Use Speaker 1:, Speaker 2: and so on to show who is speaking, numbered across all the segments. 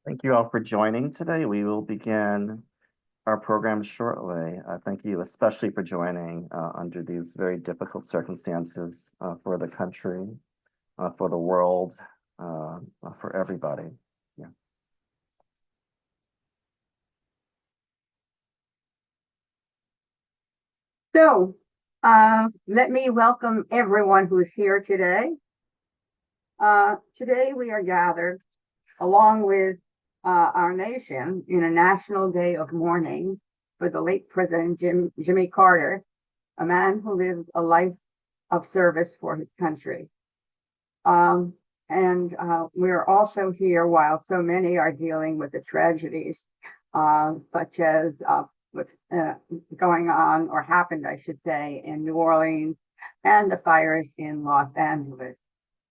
Speaker 1: Thank you all for joining today. We will begin our program shortly. Thank you especially for joining under these very difficult circumstances for the country, for the world, for everybody. Yeah.
Speaker 2: So, let me welcome everyone who's here today. Today we are gathered along with our nation in a national day of mourning for the late President Jimmy Carter, a man who lived a life of service for his country. And we're also here while so many are dealing with the tragedies, such as what's going on or happened, I should say, in New Orleans and the fires in Los Angeles.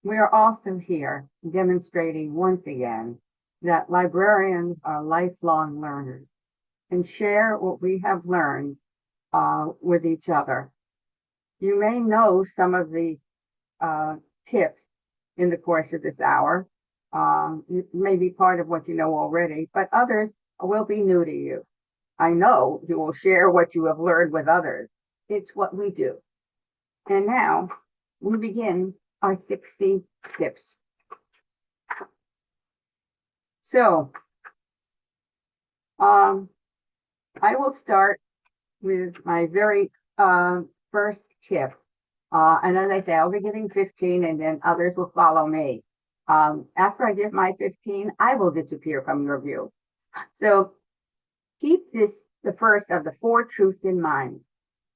Speaker 2: We are also here demonstrating once again that librarians are lifelong learners and share what we have learned with each other. You may know some of the tips in the course of this hour. It may be part of what you know already, but others will be new to you. I know you will share what you have learned with others. It's what we do. And now we begin our 60 tips. So I will start with my very first tip. And as I say, I'll be giving 15 and then others will follow me. After I give my 15, I will disappear from your view. So keep this the first of the 4 truths in mind.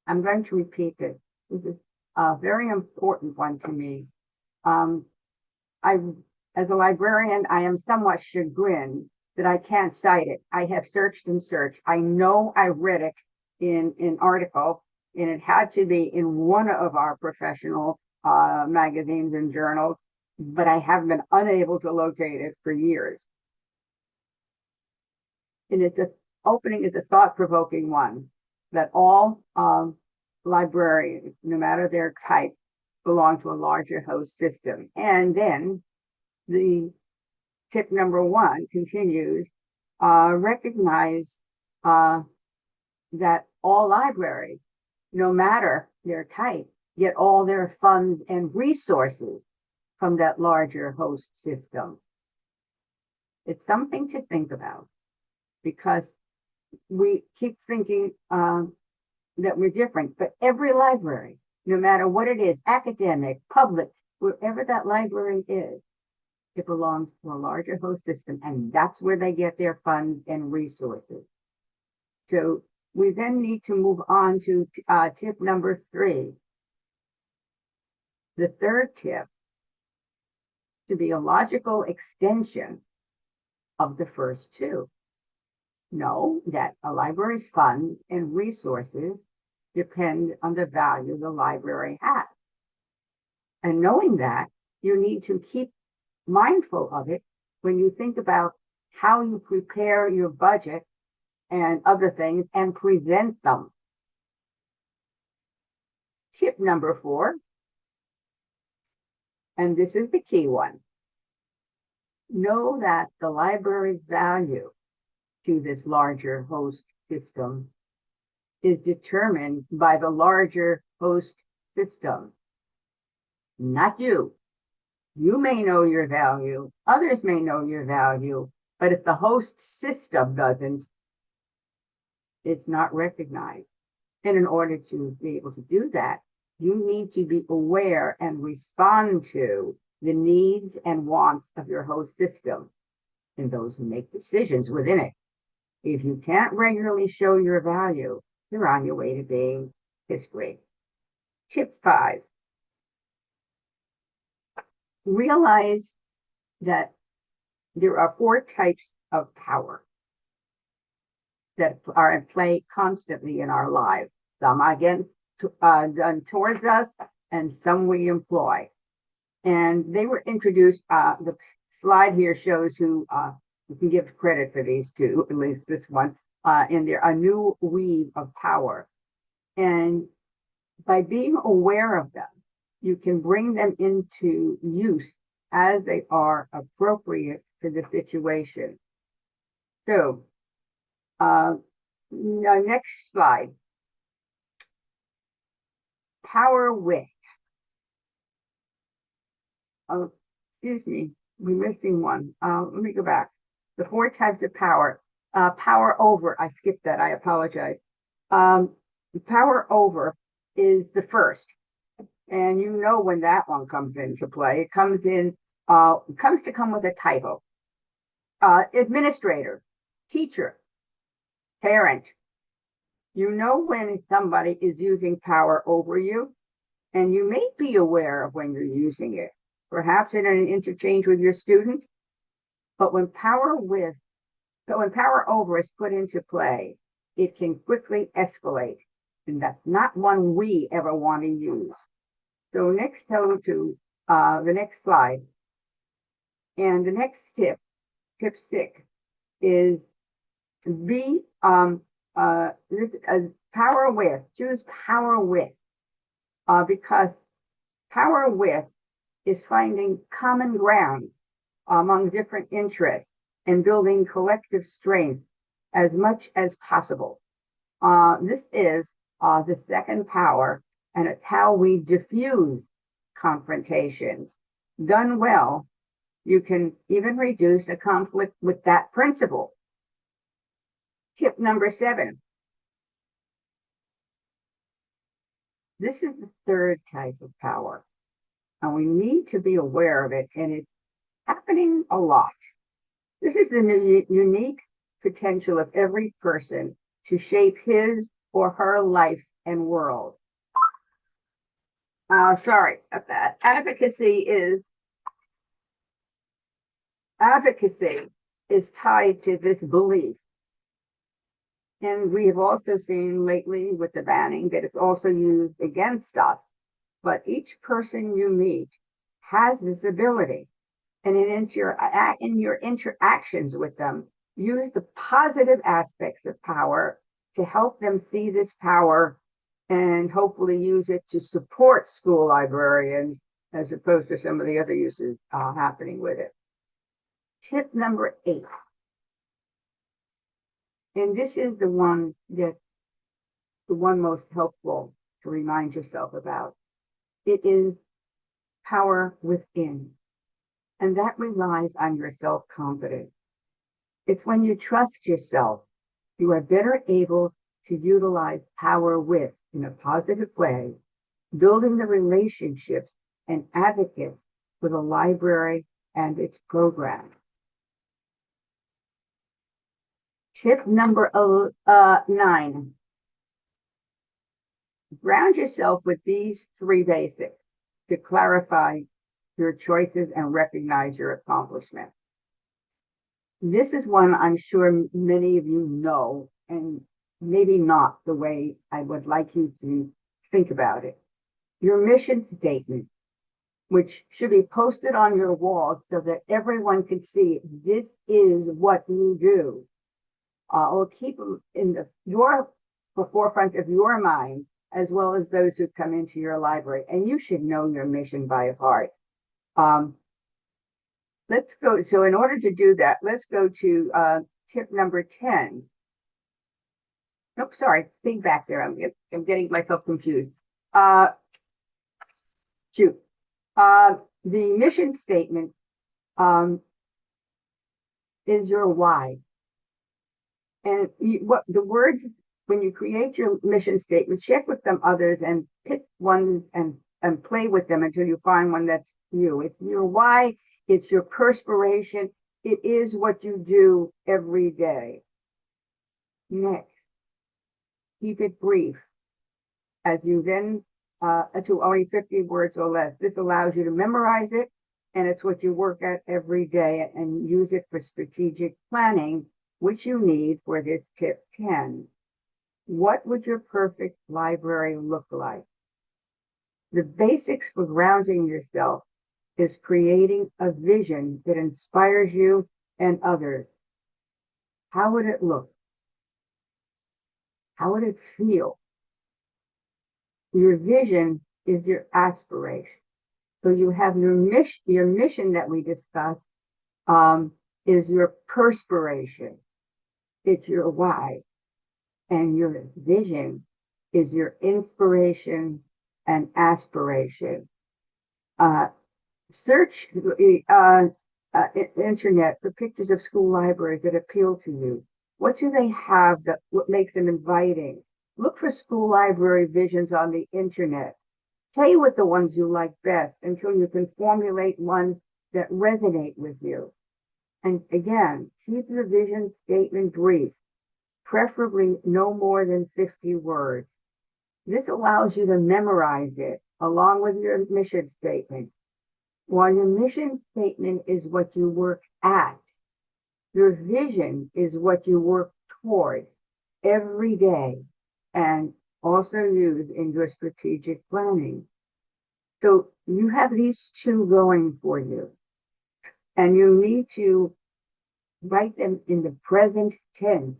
Speaker 2: I'm going to repeat this. This is a very important one to me. I, as a librarian, I am somewhat chagrined that I can't cite it. I have searched and searched. I know I read it in an article, and it had to be in one of our professional magazines and journals, but I have been unable to locate it for years. And its opening is a thought-provoking one that all librarians, no matter their type, belong to a larger host system. And then the tip number 1 continues, recognize that all libraries, no matter their type, get all their funds and resources from that larger host system. It's something to think about because we keep thinking that we're different, but every library, no matter what it is, academic, public, wherever that library is, it belongs to a larger host system, and that's where they get their funds and resources. So we then need to move on to tip number 3. The third tip, to be a logical extension of the first 2. Know that a library's funds and resources depend on the value the library has. And knowing that, you need to keep mindful of it when you think about how you prepare your budget and other things and present them. Tip number 4, and this is the key one. Know that the library's value to this larger host system is determined by the larger host system, not you. You may know your value, others may know your value, but if the host system doesn't, it's not recognized. And in order to be able to do that, you need to be aware and respond to the needs and wants of your host system and those who make decisions within it. If you can't regularly show your value, you're on your way to being history. Tip 5. Realize that there are 4 types of power that are at play constantly in our lives. Some against done towards us, and some we employ. And they were introduced. The slide here shows who you can give credit for these 2, at least this one, in there, a new weave of power. And by being aware of them, you can bring them into use as they are appropriate to the situation. So, next slide. Power with. Oh, excuse me, we're missing one. Let me go back. The 4 types of power. Power over. I skipped that. I apologize. Power over is the first, and you know when that one comes into play. It comes to come with a title. Administrator, teacher, parent. You know when somebody is using power over you, and you may be aware of when you're using it, perhaps in an interchange with your student. But when power over is put into play, it can quickly escalate, and that's not one we ever want to use. So next, go to the next slide, and the next tip 6, is be power with. Choose power with, because power with is finding common ground among different interests and building collective strength as much as possible. This is the second power, and it's how we diffuse confrontations. Done well, you can even reduce a conflict with that principle. Tip number 7. This is the third type of power, and we need to be aware of it, and it's happening a lot. This is the unique potential of every person to shape his or her life and world. Sorry about that. Advocacy is tied to this belief. And we have also seen lately with the banning that it's also used against us. But each person you meet has this ability. And in your interactions with them, use the positive aspects of power to help them see this power and hopefully use it to support school librarians as opposed to some of the other uses happening with it. Tip number 8. And this is the one most helpful to remind yourself about. It is power within. And that relies on your self-confidence. It's when you trust yourself, you are better able to utilize power with in a positive way, building the relationships and advocates for the library and its programs. Tip number 9. Ground yourself with these 3 basics to clarify your choices and recognize your accomplishments. This is one I'm sure many of you know, and maybe not the way I would like you to think about it. Your mission statement, which should be posted on your walls so that everyone can see this is what you do. Or keep them in the forefront of your mind, as well as those who come into your library. And you should know your mission by heart. Let's go. So in order to do that, let's go to tip number 10. Nope, sorry, think back there. I'm getting myself confused. Shoot. The mission statement is your why. And what the words, when you create your mission statement, check with some others and pick ones and play with them until you find one that's you. It's your why, it's your perspiration, it is what you do every day. Next, keep it brief. As you then, to only 50 words or less. This allows you to memorize it, and it's what you work at every day and use it for strategic planning, which you need for this tip 10. What would your perfect library look like? The basics for grounding yourself is creating a vision that inspires you and others. How would it look? How would it feel? Your vision is your aspiration. So you have your mission that we discussed is your perspiration. it's your why. And your vision is your inspiration and aspiration. Search the internet for pictures of school libraries that appeal to you. What do they have that what makes them inviting? Look for school library visions on the internet. Play with the ones you like best until you can formulate ones that resonate with you. And again, keep your vision statement brief, preferably no more than 50 words. This allows you to memorize it along with your mission statement. While your mission statement is what you work at, your vision is what you work toward every day and also use in your strategic planning. So you have these two going for you, and you need to write them in the present tense.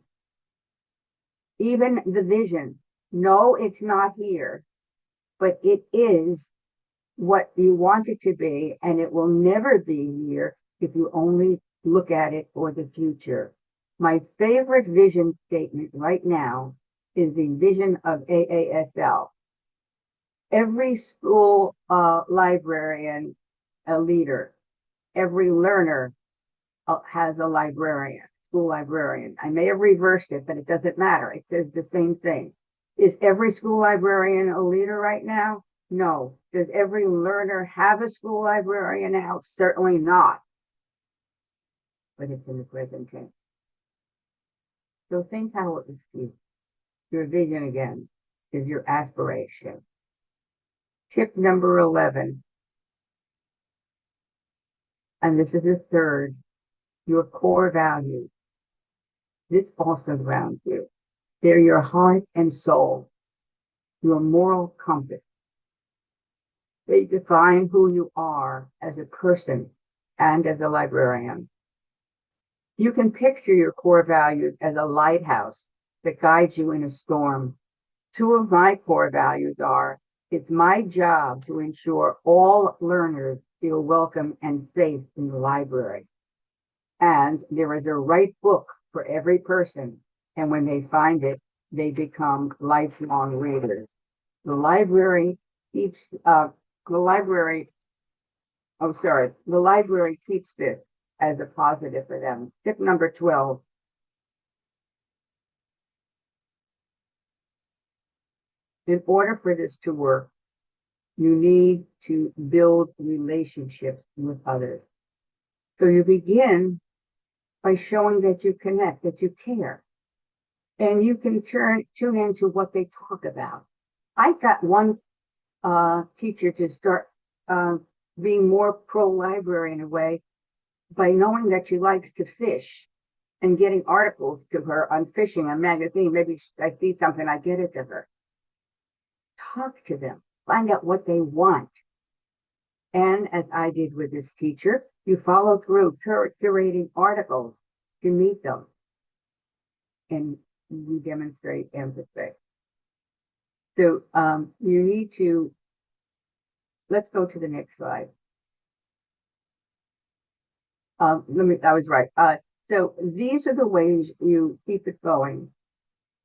Speaker 2: Even the vision. No, it's not here, but it is what you want it to be, and it will never be here if you only look at it for the future. My favorite vision statement right now is the vision of AASL. Every school librarian, a leader, every learner has a librarian, school librarian. I may have reversed it, but it doesn't matter. It says the same thing. Is every school librarian a leader right now? No. Does every learner have a school librarian now? Certainly not. But it's in the present tense. So think how it would feel. Your vision again is your aspiration. Tip number 11, and this is the third, your core values. This also grounds you. They're your heart and soul, your moral compass. They define who you are as a person and as a librarian. You can picture your core values as a lighthouse that guides you in a storm. Two of my core values are, it's my job to ensure all learners feel welcome and safe in the library. And there is a right book for every person. And when they find it, they become lifelong readers. The library keeps this as a positive for them. Tip number 12. In order for this to work, you need to build relationships with others. So you begin by showing that you connect, that you care. And you can tune into what they talk about. I got one teacher to start being more pro-library in a way by knowing that she likes to fish and getting articles to her on fishing, a magazine. Maybe I see something, I get it to her. Talk to them, find out what they want. And as I did with this teacher, you follow through curating articles to meet them. And you demonstrate empathy. So you need to, let's go to the next slide. I was right. So these are the ways you keep it going.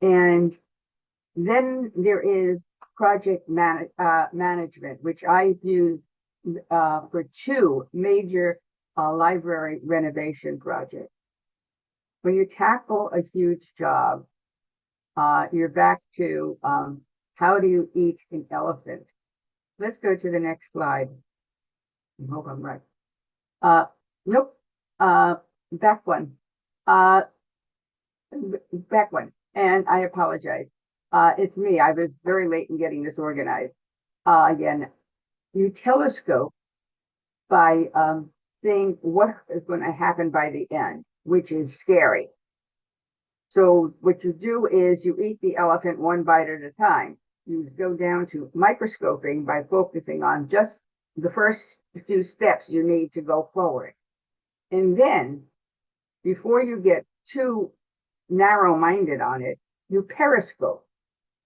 Speaker 2: And then there is project management, which I use for two major library renovation projects. When you tackle a huge job, you're back to how do you eat an elephant? Let's go to the next slide. I hope I'm right. Nope. Back one. Back one. And I apologize. It's me. I was very late in getting this organized. Again, you telescope by seeing what is going to happen by the end, which is scary. So what you do is you eat the elephant one bite at a time. You go down to microscoping by focusing on just the first few steps you need to go forward. And then, before you get too narrow-minded on it, you periscope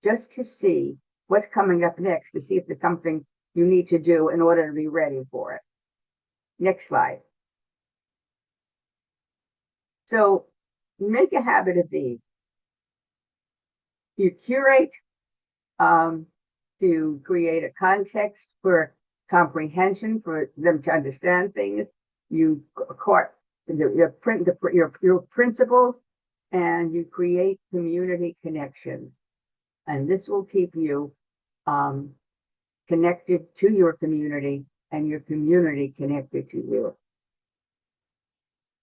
Speaker 2: just to see what's coming up next, to see if there's something you need to do in order to be ready for it. Next slide. So make a habit of these. You curate to create a context for comprehension, for them to understand things. You court your principles, and you create community connections. And this will keep you connected to your community and your community connected to you.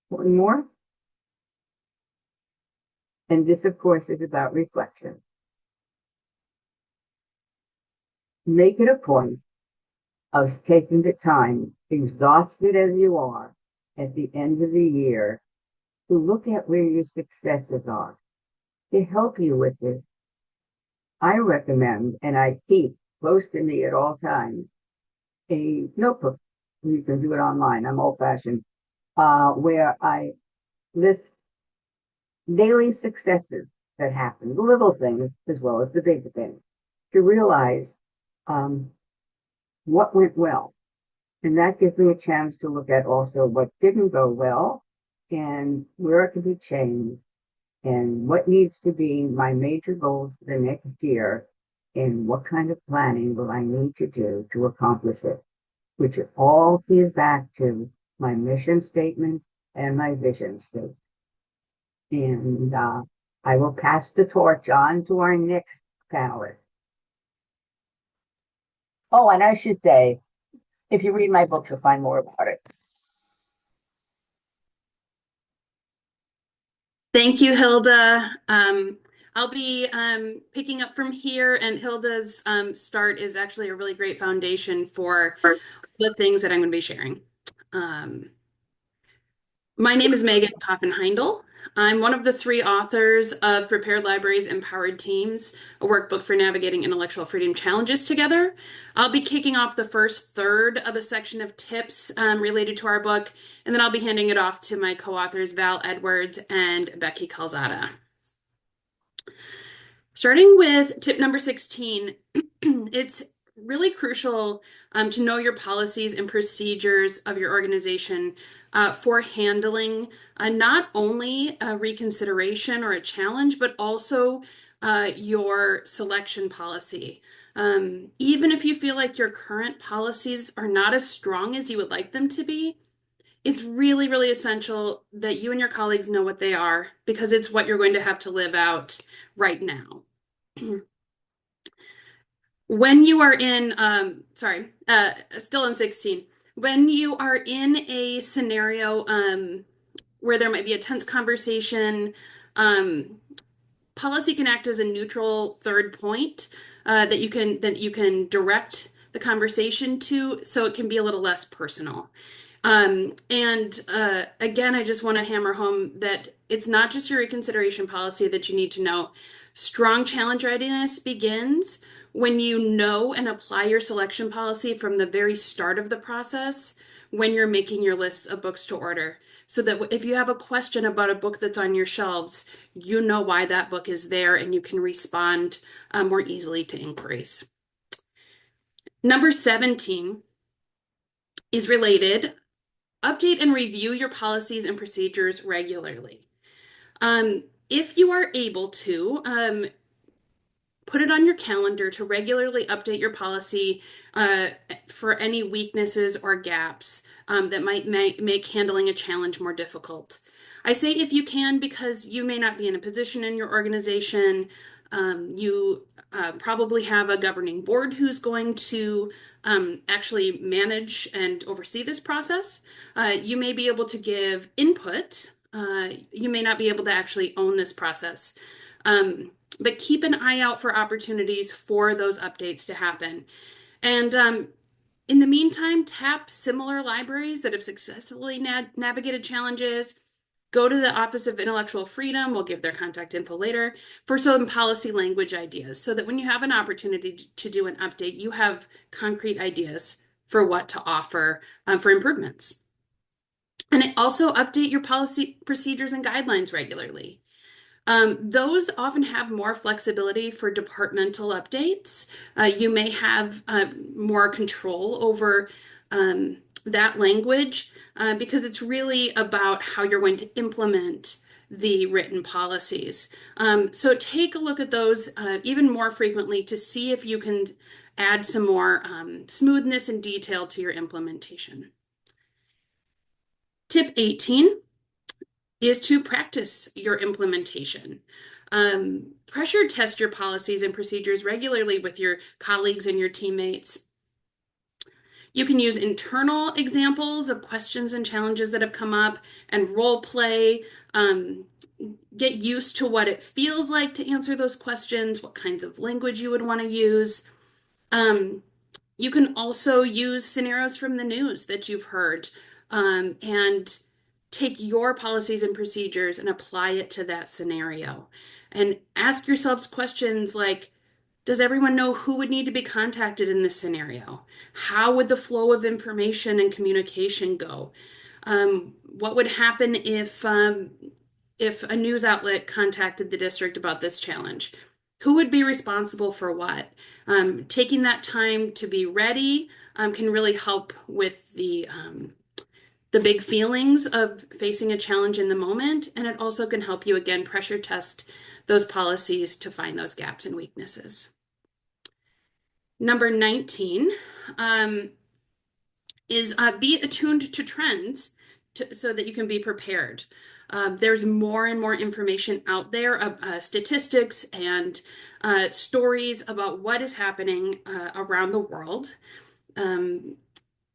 Speaker 2: One more. And this, of course, is about reflection. Make it a point of taking the time, exhausted as you are, at the end of the year, to look at where your successes are. To help you with this, I recommend, and I keep close to me at all times, a notebook. You can do it online. I'm old-fashioned, where I list daily successes that happen, the little things as well as the big things, to realize what went well. And that gives me a chance to look at also what didn't go well and where it can be changed and what needs to be my major goals for the next year and what kind of planning will I need to do to accomplish it, which all feeds back to my mission statement and my vision statement. And I will pass the torch on to our next panelist. Oh, and I should say, if you read my book, you'll find more about it.
Speaker 3: Thank you, Hilda. I'll be picking up from here, and Hilda's start is actually a really great foundation for the things that I'm going to be sharing. My name is Maegan Coffin Heindel. I'm one of the 3 authors of Prepared Libraries, Empowered Teams, a workbook for navigating intellectual freedom challenges together. I'll be kicking off the first third of a section of tips related to our book, and then I'll be handing it off to my co-authors, Val Edwards and Becky Calzada. Starting with tip number 16, it's really crucial to know your policies and procedures of your organization for handling not only a reconsideration or a challenge, but also your selection policy. Even if you feel like your current policies are not as strong as you would like them to be, it's really, really essential that you and your colleagues know what they are, because it's what you're going to have to live out right now. When you are in, still in 16, when you are in a scenario where there might be a tense conversation, policy can act as a neutral third point that you can direct the conversation to, so it can be a little less personal. Again, I just want to hammer home that it's not just your reconsideration policy that you need to know. Strong challenge readiness begins when you know and apply your selection policy from the very start of the process, when you're making your lists of books to order, so that if you have a question about a book that's on your shelves, you know why that book is there and you can respond more easily to inquiries. Number 17 is related. Update and review your policies and procedures regularly. If you are able to, put it on your calendar to regularly update your policy for any weaknesses or gaps that might make handling a challenge more difficult. I say if you can, because you may not be in a position in your organization. You probably have a governing board who's going to actually manage and oversee this process. You may be able to give input. You may not be able to actually own this process. But keep an eye out for opportunities for those updates to happen. And in the meantime, tap similar libraries that have successfully navigated challenges. Go to the Office of Intellectual Freedom, we'll give their contact info later, for some policy language ideas, so that when you have an opportunity to do an update, you have concrete ideas for what to offer for improvements. And also update your policy procedures and guidelines regularly. Those often have more flexibility for departmental updates. You may have more control over that language because it's really about how you're going to implement the written policies. So take a look at those even more frequently to see if you can add some more smoothness and detail to your implementation. Tip 18 is to practice your implementation. Pressure test your policies and procedures regularly with your colleagues and your teammates. You can use internal examples of questions and challenges that have come up and role play. Get used to what it feels like to answer those questions, what kinds of language you would want to use. You can also use scenarios from the news that you've heard and take your policies and procedures and apply it to that scenario. And ask yourselves questions like, does everyone know who would need to be contacted in this scenario? How would the flow of information and communication go? What would happen if a news outlet contacted the district about this challenge? Who would be responsible for what? Taking that time to be ready can really help with the big feelings of facing a challenge in the moment, and it also can help you, again, pressure test those policies to find those gaps and weaknesses. Number 19 is be attuned to trends so that you can be prepared. There's more and more information out there, statistics and stories about what is happening around the world.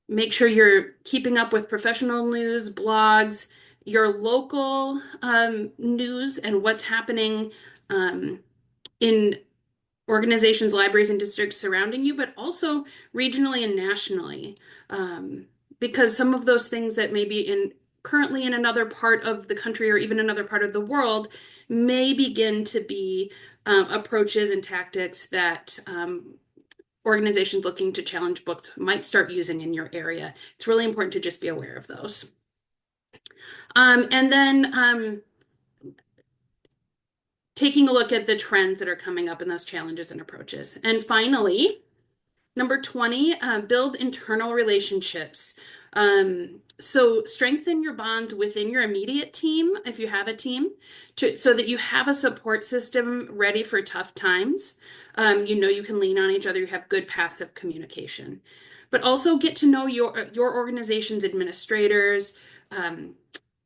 Speaker 3: Make sure you're keeping up with professional news, blogs, your local news, and what's happening in organizations, libraries, and districts surrounding you, but also regionally and nationally. Because some of those things that may be currently in another part of the country or even another part of the world may begin to be approaches and tactics that organizations looking to challenge books might start using in your area. It's really important to just be aware of those. And then taking a look at the trends that are coming up in those challenges and approaches. And finally, number 20, build internal relationships. So strengthen your bonds within your immediate team, if you have a team, so that you have a support system ready for tough times. You know you can lean on each other, you have good passive communication. But also get to know your organization's administrators,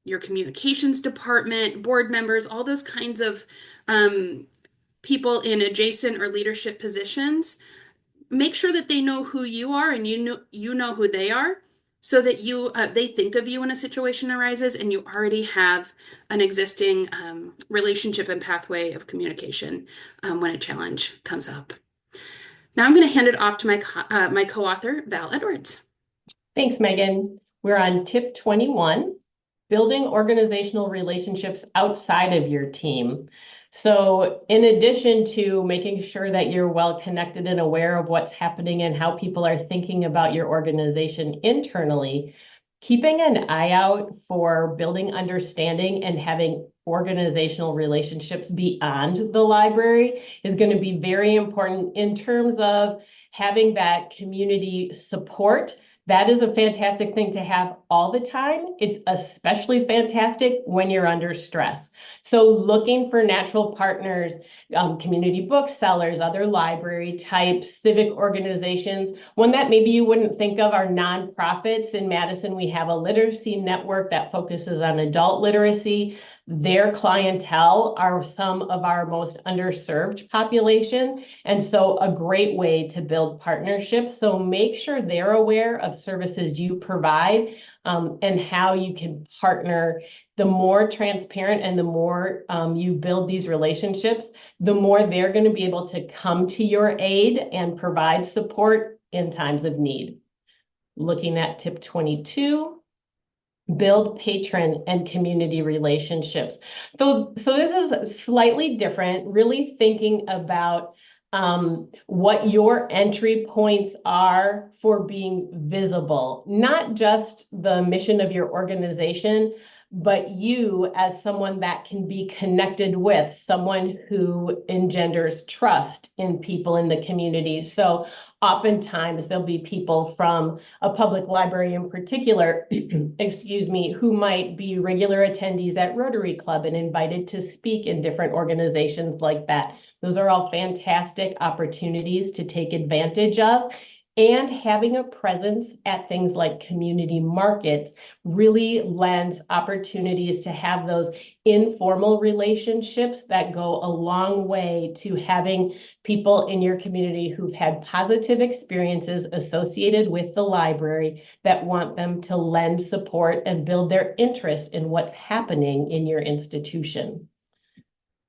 Speaker 3: your communications department, board members, all those kinds of people in adjacent or leadership positions. Make sure that they know who you are and you know who they are, so that they think of you when a situation arises and you already have an existing relationship and pathway of communication when a challenge comes up. Now I'm going to hand it off to my co-author, Val Edwards.
Speaker 4: Thanks, Megan. We're on tip 21, building organizational relationships outside of your team. So in addition to making sure that you're well connected and aware of what's happening and how people are thinking about your organization internally, keeping an eye out for building understanding and having organizational relationships beyond the library is going to be very important in terms of having that community support. That is a fantastic thing to have all the time. It's especially fantastic when you're under stress. So looking for natural partners, community booksellers, other library types, civic organizations. One that maybe you wouldn't think of are nonprofits. In Madison, we have a literacy network that focuses on adult literacy. Their clientele are some of our most underserved population. And so a great way to build partnerships. So make sure they're aware of services you provide and how you can partner. The more transparent and the more you build these relationships, the more they're going to be able to come to your aid and provide support in times of need. Looking at tip 22. Build patron and community relationships. So this is slightly different, really thinking about what your entry points are for being visible, not just the mission of your organization, but you as someone that can be connected with, someone who engenders trust in people in the community. So oftentimes there'll be people from a public library in particular, excuse me, who might be regular attendees at Rotary Club and invited to speak in different organizations like that. Those are all fantastic opportunities to take advantage of. And having a presence at things like community markets really lends opportunities to have those informal relationships that go a long way to having people in your community who've had positive experiences associated with the library that want them to lend support and build their interest in what's happening in your institution.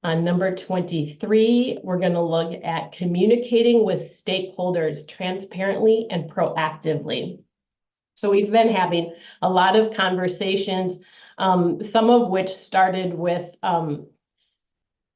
Speaker 4: On number 23, we're going to look at communicating with stakeholders transparently and proactively. So we've been having a lot of conversations, some of which started with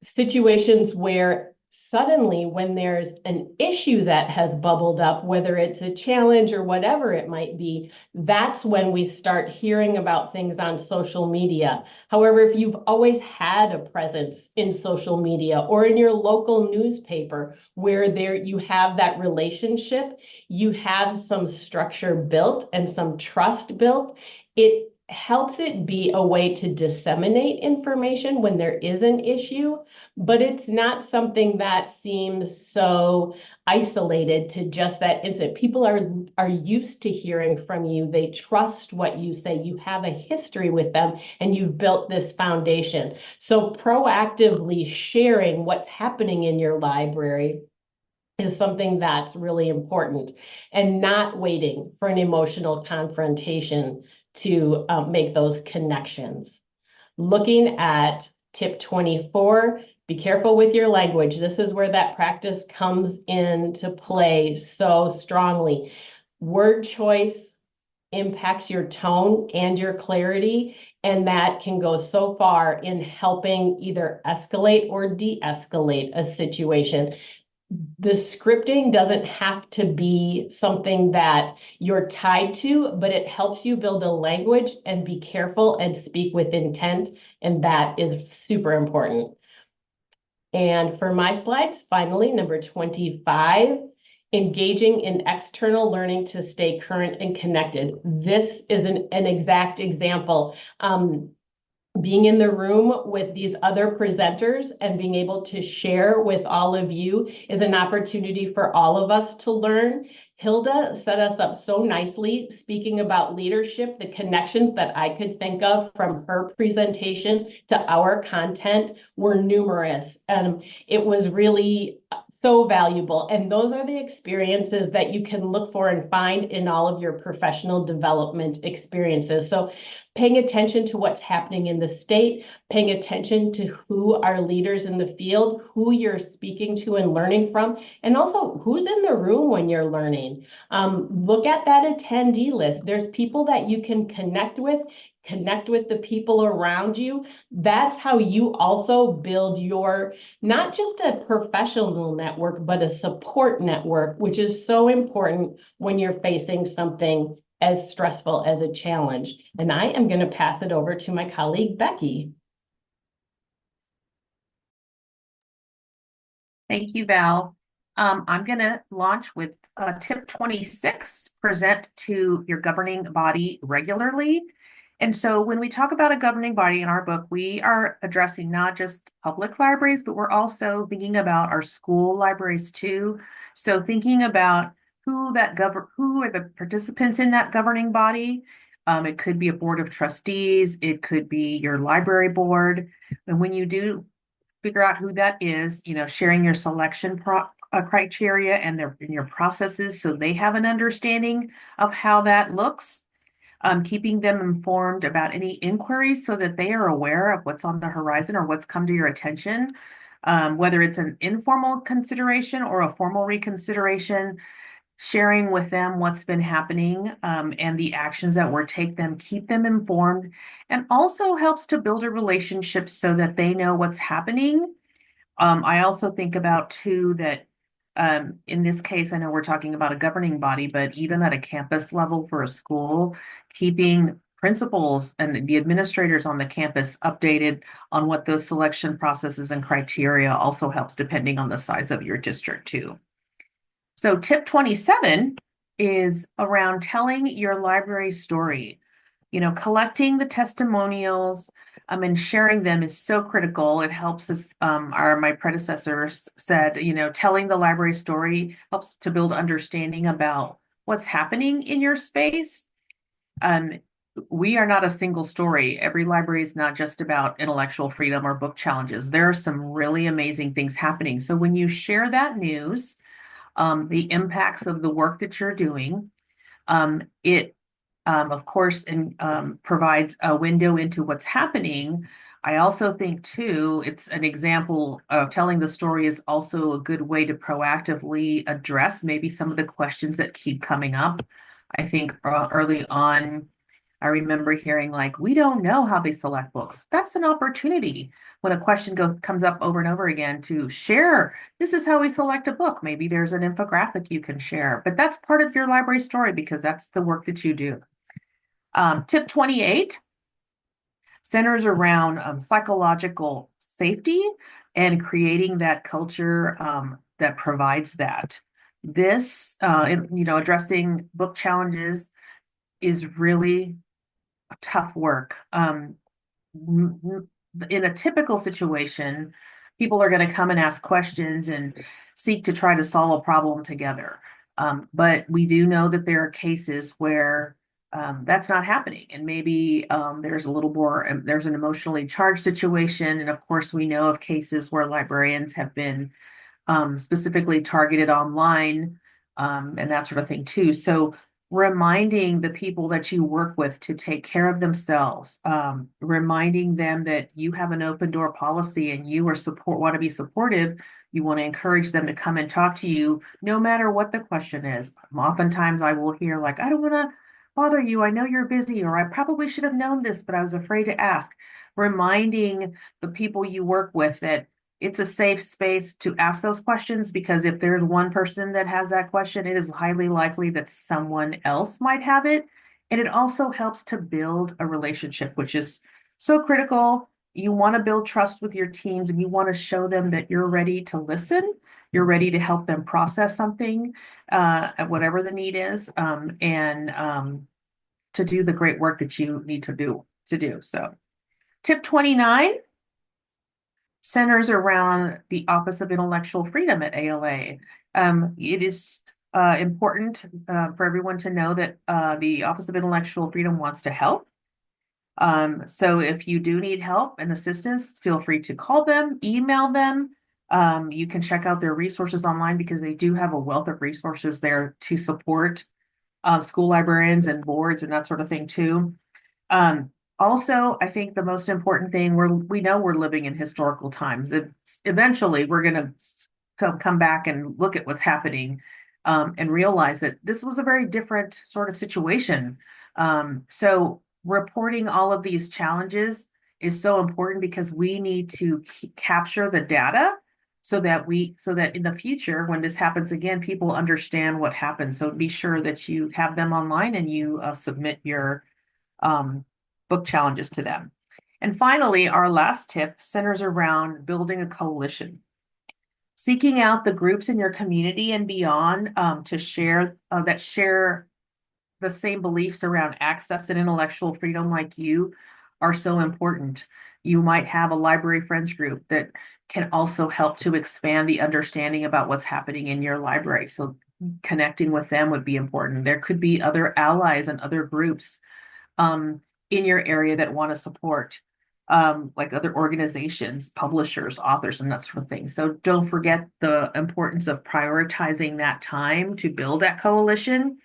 Speaker 4: situations where suddenly when there's an issue that has bubbled up, whether it's a challenge or whatever it might be, that's when we start hearing about things on social media. However, if you've always had a presence in social media or in your local newspaper where you have that relationship, you have some structure built and some trust built, it helps it be a way to disseminate information when there is an issue, but it's not something that seems so isolated to just that instant. People are used to hearing from you. They trust what you say. You have a history with them and you've built this foundation. So proactively sharing what's happening in your library is something that's really important, and not waiting for an emotional confrontation to make those connections. Looking at tip 24, be careful with your language. This is where that practice comes into play so strongly. Word choice impacts your tone and your clarity, and that can go so far in helping either escalate or de-escalate a situation. The scripting doesn't have to be something that you're tied to, but it helps you build a language and be careful and speak with intent. And that is super important. And for my slides, finally, number 25, engaging in external learning to stay current and connected. This is an exact example. Being in the room with these other presenters and being able to share with all of you is an opportunity for all of us to learn. Hilda set us up so nicely, speaking about leadership. The connections that I could think of from her presentation to our content were numerous. And it was really so valuable. And those are the experiences that you can look for and find in all of your professional development experiences. So paying attention to what's happening in the state, paying attention to who are leaders in the field, who you're speaking to and learning from, and also who's in the room when you're learning. Look at that attendee list. There's people that you can connect with the people around you. That's how you also build your, not just a professional network, but a support network, which is so important when you're facing something as stressful as a challenge. And I am going to pass it over to my colleague, Becky.
Speaker 5: Thank you, Val. I'm going to launch with tip 26, present to your governing body regularly. And so when we talk about a governing body in our book, we are addressing not just public libraries, but we're also thinking about our school libraries too. So thinking about who are the participants in that governing body. It could be a board of trustees. It could be your library board. And when you do figure out who that is, sharing your selection criteria and your processes so they have an understanding of how that looks. Keeping them informed about any inquiries so that they are aware of what's on the horizon or what's come to your attention, whether it's an informal consideration or a formal reconsideration, sharing with them what's been happening and the actions that were taken, keep them informed, and also helps to build a relationship so that they know what's happening. I also think about too that in this case, I know we're talking about a governing body, but even at a campus level for a school, keeping principals and the administrators on the campus updated on what those selection processes and criteria also helps depending on the size of your district too. So tip 27 is around telling your library story. Collecting the testimonials and sharing them is so critical. It helps us, my predecessors said, telling the library story helps to build understanding about what's happening in your space. We are not a single story. Every library is not just about intellectual freedom or book challenges. There are some really amazing things happening. So when you share that news, the impacts of the work that you're doing, it of course, provides a window into what's happening. I also think, too, it's an example of telling the story is also a good way to proactively address maybe some of the questions that keep coming up. I think early on, I remember hearing we don't know how they select books. That's an opportunity when a question comes up over and over again to share, this is how we select a book. Maybe there's an infographic you can share, but that's part of your library story because that's the work that you do. Tip 28 centers around psychological safety and creating that culture that provides that. This, addressing book challenges is really tough work. In a typical situation, people are going to come and ask questions and seek to try to solve a problem together. But we do know that there are cases where that's not happening. And maybe there's a little more, there's an emotionally charged situation. And of course, we know of cases where librarians have been specifically targeted online and that sort of thing too. So reminding the people that you work with to take care of themselves, reminding them that you have an open door policy and you want to be supportive. You want to encourage them to come and talk to you no matter what the question is. Oftentimes I will hear I don't want to bother you. I know you're busy, or I probably should have known this, but I was afraid to ask. Reminding the people you work with that it's a safe space to ask those questions, because if there's one person that has that question, it is highly likely that someone else might have it. And it also helps to build a relationship, which is so critical. You want to build trust with your teams and you want to show them that you're ready to listen. You're ready to help them process something, whatever the need is, and to do the great work that you need to do. So tip 29 centers around the Office of Intellectual Freedom at ALA. It is important for everyone to know that the Office of Intellectual Freedom wants to help. So if you do need help and assistance, feel free to call them, email them. You can check out their resources online because they do have a wealth of resources there to support school librarians and boards and that sort of thing too. Also, I think the most important thing, we know we're living in historical times. Eventually, we're going to come back and look at what's happening and realize that this was a very different sort of situation. So reporting all of these challenges is so important because we need to capture the data so that in the future, when this happens again, people understand what happened. So be sure that you have them online and you submit your book challenges to them. And finally, our last tip centers around building a coalition. Seeking out the groups in your community and beyond to share the same beliefs around access and intellectual freedom like you are so important. You might have a library friends group that can also help to expand the understanding about what's happening in your library. So connecting with them would be important. There could be other allies and other groups in your area that want to support, like other organizations, publishers, authors, and that sort of thing. So don't forget the importance of prioritizing that time to build that coalition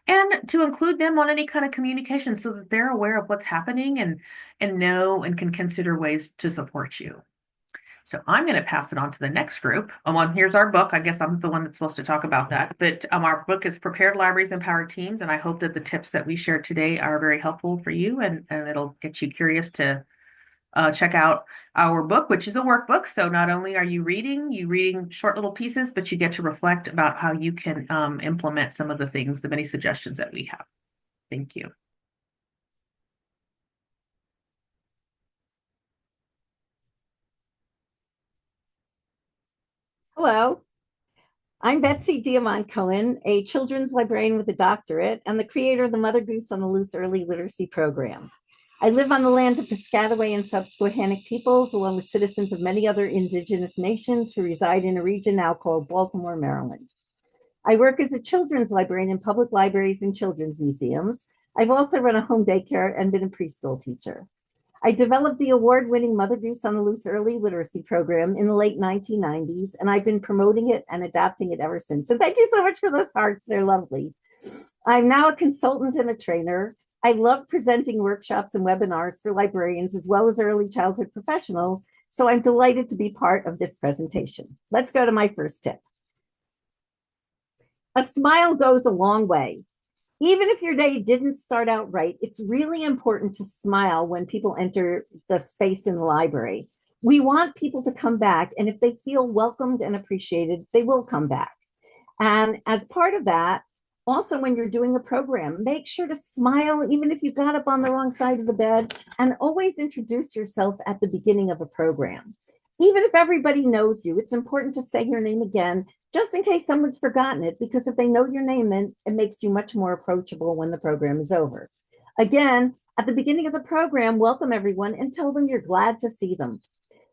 Speaker 5: and to include them on any kind of communication so that they're aware of what's happening and know and can consider ways to support you. So I'm going to pass it on to the next group. Here's our book. I guess I'm the one that's supposed to talk about that. But our book is Prepared Libraries, Empowered Teams. And I hope that the tips that we shared today are very helpful for you and it'll get you curious to check out our book, which is a workbook. So not only are you reading short little pieces, but you get to reflect about how you can implement some of the many suggestions that we have. Thank you.
Speaker 6: Hello, I'm Betsy Diamant-Cohen, a children's librarian with a doctorate and the creator of the Mother Goose on the Loose Early Literacy Program. I live on the land of Piscataway and Susquehannock peoples, along with citizens of many other indigenous nations who reside in a region now called Baltimore, Maryland. I work as a children's librarian in public libraries and children's museums. I've also run a home daycare and been a preschool teacher. I developed the award-winning Mother Goose on the Loose Early Literacy Program in the late 1990s, and I've been promoting it and adapting it ever since. And thank you so much for those hearts. They're lovely. I'm now a consultant and a trainer. I love presenting workshops and webinars for librarians as well as early childhood professionals, so I'm delighted to be part of this presentation. Let's go to my first tip. A smile goes a long way. Even if your day didn't start out right, it's really important to smile when people enter the space in the library. We want people to come back, and if they feel welcomed and appreciated, they will come back. And as part of that, also when you're doing a program, make sure to smile even if you got up on the wrong side of the bed, and always introduce yourself at the beginning of a program. Even if everybody knows you, it's important to say your name again, just in case someone's forgotten it, because if they know your name, then it makes you much more approachable when the program is over. Again, at the beginning of the program, welcome everyone and tell them you're glad to see them.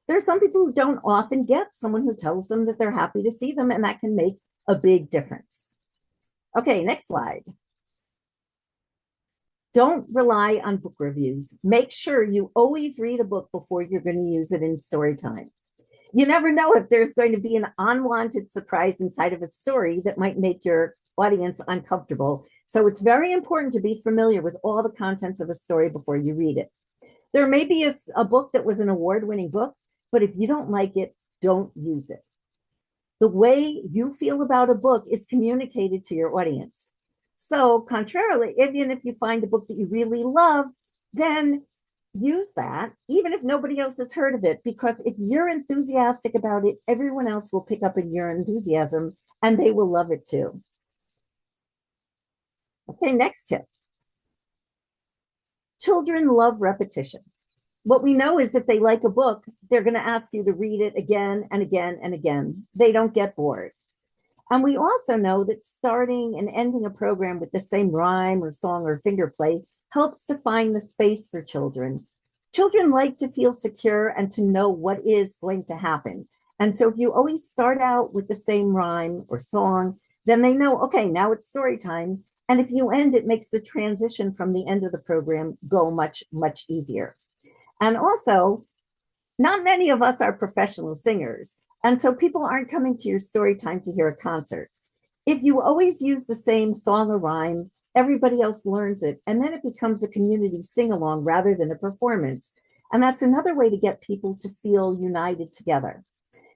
Speaker 6: There are some people who don't often get someone who tells them that they're happy to see them, and that can make a big difference. Okay, next slide. Don't rely on book reviews. Make sure you always read a book before you're going to use it in story time. You never know if there's going to be an unwanted surprise inside of a story that might make your audience uncomfortable. So it's very important to be familiar with all the contents of a story before you read it. There may be a book that was an award-winning book, but if you don't like it, don't use it. The way you feel about a book is communicated to your audience. So contrarily, even if you find a book that you really love, then use that, even if nobody else has heard of it, because if you're enthusiastic about it, everyone else will pick up in your enthusiasm and they will love it too. Okay, next tip. Children love repetition. What we know is if they like a book, they're going to ask you to read it again and again and again. They don't get bored. And we also know that starting and ending a program with the same rhyme or song or finger play helps to find the space for children. Children like to feel secure and to know what is going to happen. And so if you always start out with the same rhyme or song, then they know, okay, now it's story time. And if you end, it makes the transition from the end of the program go much, much easier. And also, not many of us are professional singers. And so people aren't coming to your story time to hear a concert. If you always use the same song or rhyme, everybody else learns it, and then it becomes a community sing-along rather than a performance. And that's another way to get people to feel united together.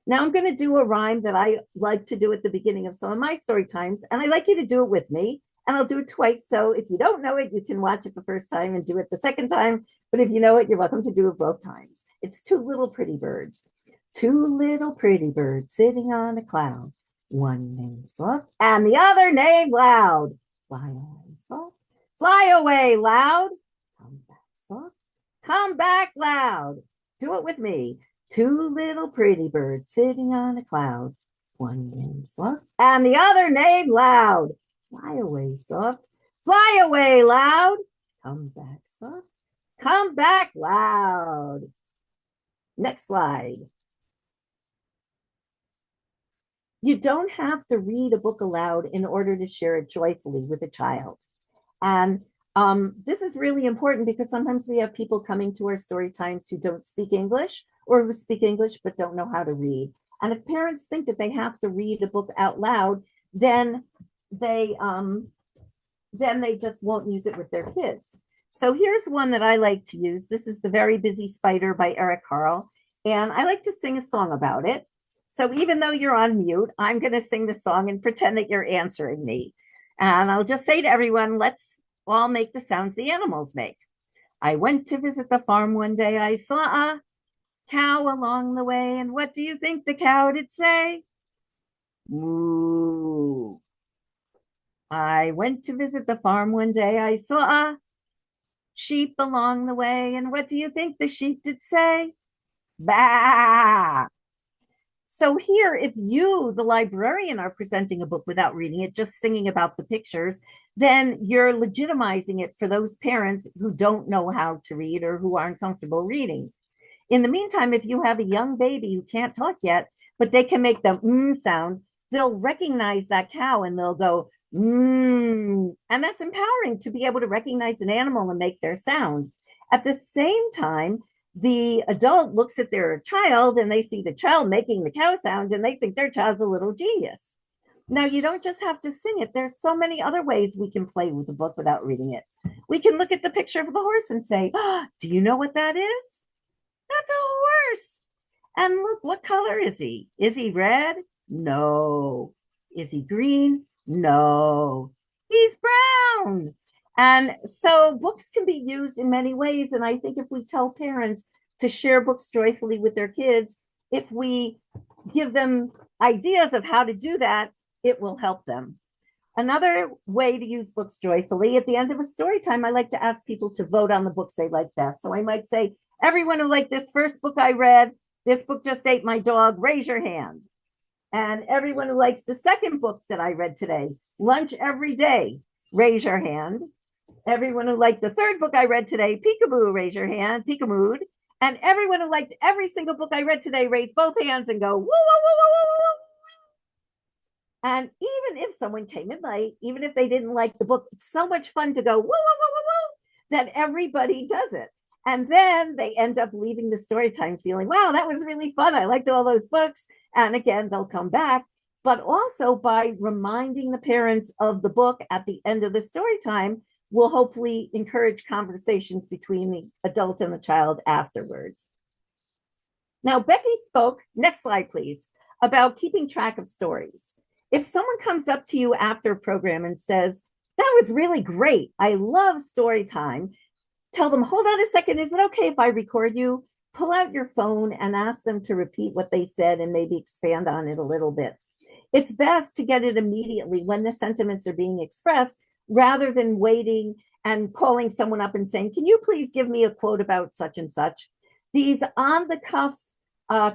Speaker 6: Now I'm going to do a rhyme that I like to do at the beginning of some of my story times, and I'd like you to do it with me, and I'll do it twice. So if you don't know it, you can watch it the first time and do it the second time. But if you know it, you're welcome to do it both times. It's Two Little Pretty Birds. Two little pretty birds sitting on a cloud, one named Soft and the other named Loud. Fly away, soft, fly away, loud. Come back, soft, come back, loud. Do it with me. Two little pretty birds sitting on a cloud, one named Soft and the other named Loud. Fly away, soft, fly away, loud. Come back, soft, come back, loud. Next slide. You don't have to read a book aloud in order to share it joyfully with a child. And this is really important because sometimes we have people coming to our story times who don't speak English or who speak English but don't know how to read. And if parents think that they have to read a book out loud, then they just won't use it with their kids. So here's one that I like to use. This is The Very Busy Spider by Eric Carle. And I like to sing a song about it. So even though you're on mute, I'm going to sing the song and pretend that you're answering me. And I'll just say to everyone, let's all make the sounds the animals make. I went to visit the farm one day. I saw a cow along the way. And what do you think the cow did say? Moo. I went to visit the farm one day. I saw a sheep along the way. And what do you think the sheep did say? Bah. So here, if you, the librarian, are presenting a book without reading it, just singing about the pictures, then you're legitimizing it for those parents who don't know how to read or who aren't comfortable reading. In the meantime, if you have a young baby who can't talk yet, but they can make the sound, they'll recognize that cow and they'll go, and that's empowering to be able to recognize an animal and make their sound. At the same time, the adult looks at their child and they see the child making the cow sound and they think their child's a little genius. Now, you don't just have to sing it. There's so many other ways we can play with the book without reading it. We can look at the picture of the horse and say, do you know what that is? That's a horse. And look, what color is he? Is he red? No. Is he green? No. He's brown. And so books can be used in many ways. And I think if we tell parents to share books joyfully with their kids, if we give them ideas of how to do that, it will help them. Another way to use books joyfully, at the end of a story time, I like to ask people to vote on the books they like best. So I might say, everyone who liked this first book I read, this book just ate my dog, raise your hand. And everyone who likes the second book that I read today, Lunch Every Day, raise your hand. Everyone who liked the third book I read today, Peekaboo, raise your hand, Peekamood. And everyone who liked every single book I read today, raise both hands and go, woo, woo, woo, woo, woo. And even if someone came in late, even if they didn't like the book, it's so much fun to go, woo, woo, woo, woo, woo, that everybody does it. And then they end up leaving the story time feeling, wow, that was really fun. I liked all those books. And again, they'll come back. But also by reminding the parents of the book at the end of the story time, will hopefully encourage conversations between the adult and the child afterwards. Now, Becky spoke, next slide, please, about keeping track of stories. If someone comes up to you after a program and says, that was really great, I love story time, tell them, hold on a second, is it okay if I record you? Pull out your phone and ask them to repeat what they said and maybe expand on it a little bit. It's best to get it immediately when the sentiments are being expressed, rather than waiting and calling someone up and saying, can you please give me a quote about such and such? These on-the-cuff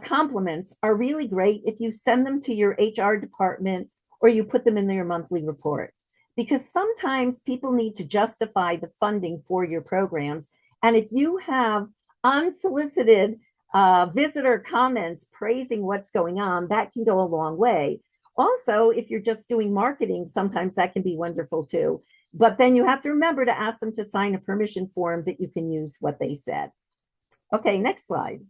Speaker 6: compliments are really great if you send them to your HR department or you put them in your monthly report. Because sometimes people need to justify the funding for your programs. And if you have unsolicited visitor comments praising what's going on, that can go a long way. Also, if you're just doing marketing, sometimes that can be wonderful too. But then you have to remember to ask them to sign a permission form that you can use what they said. Okay, next slide.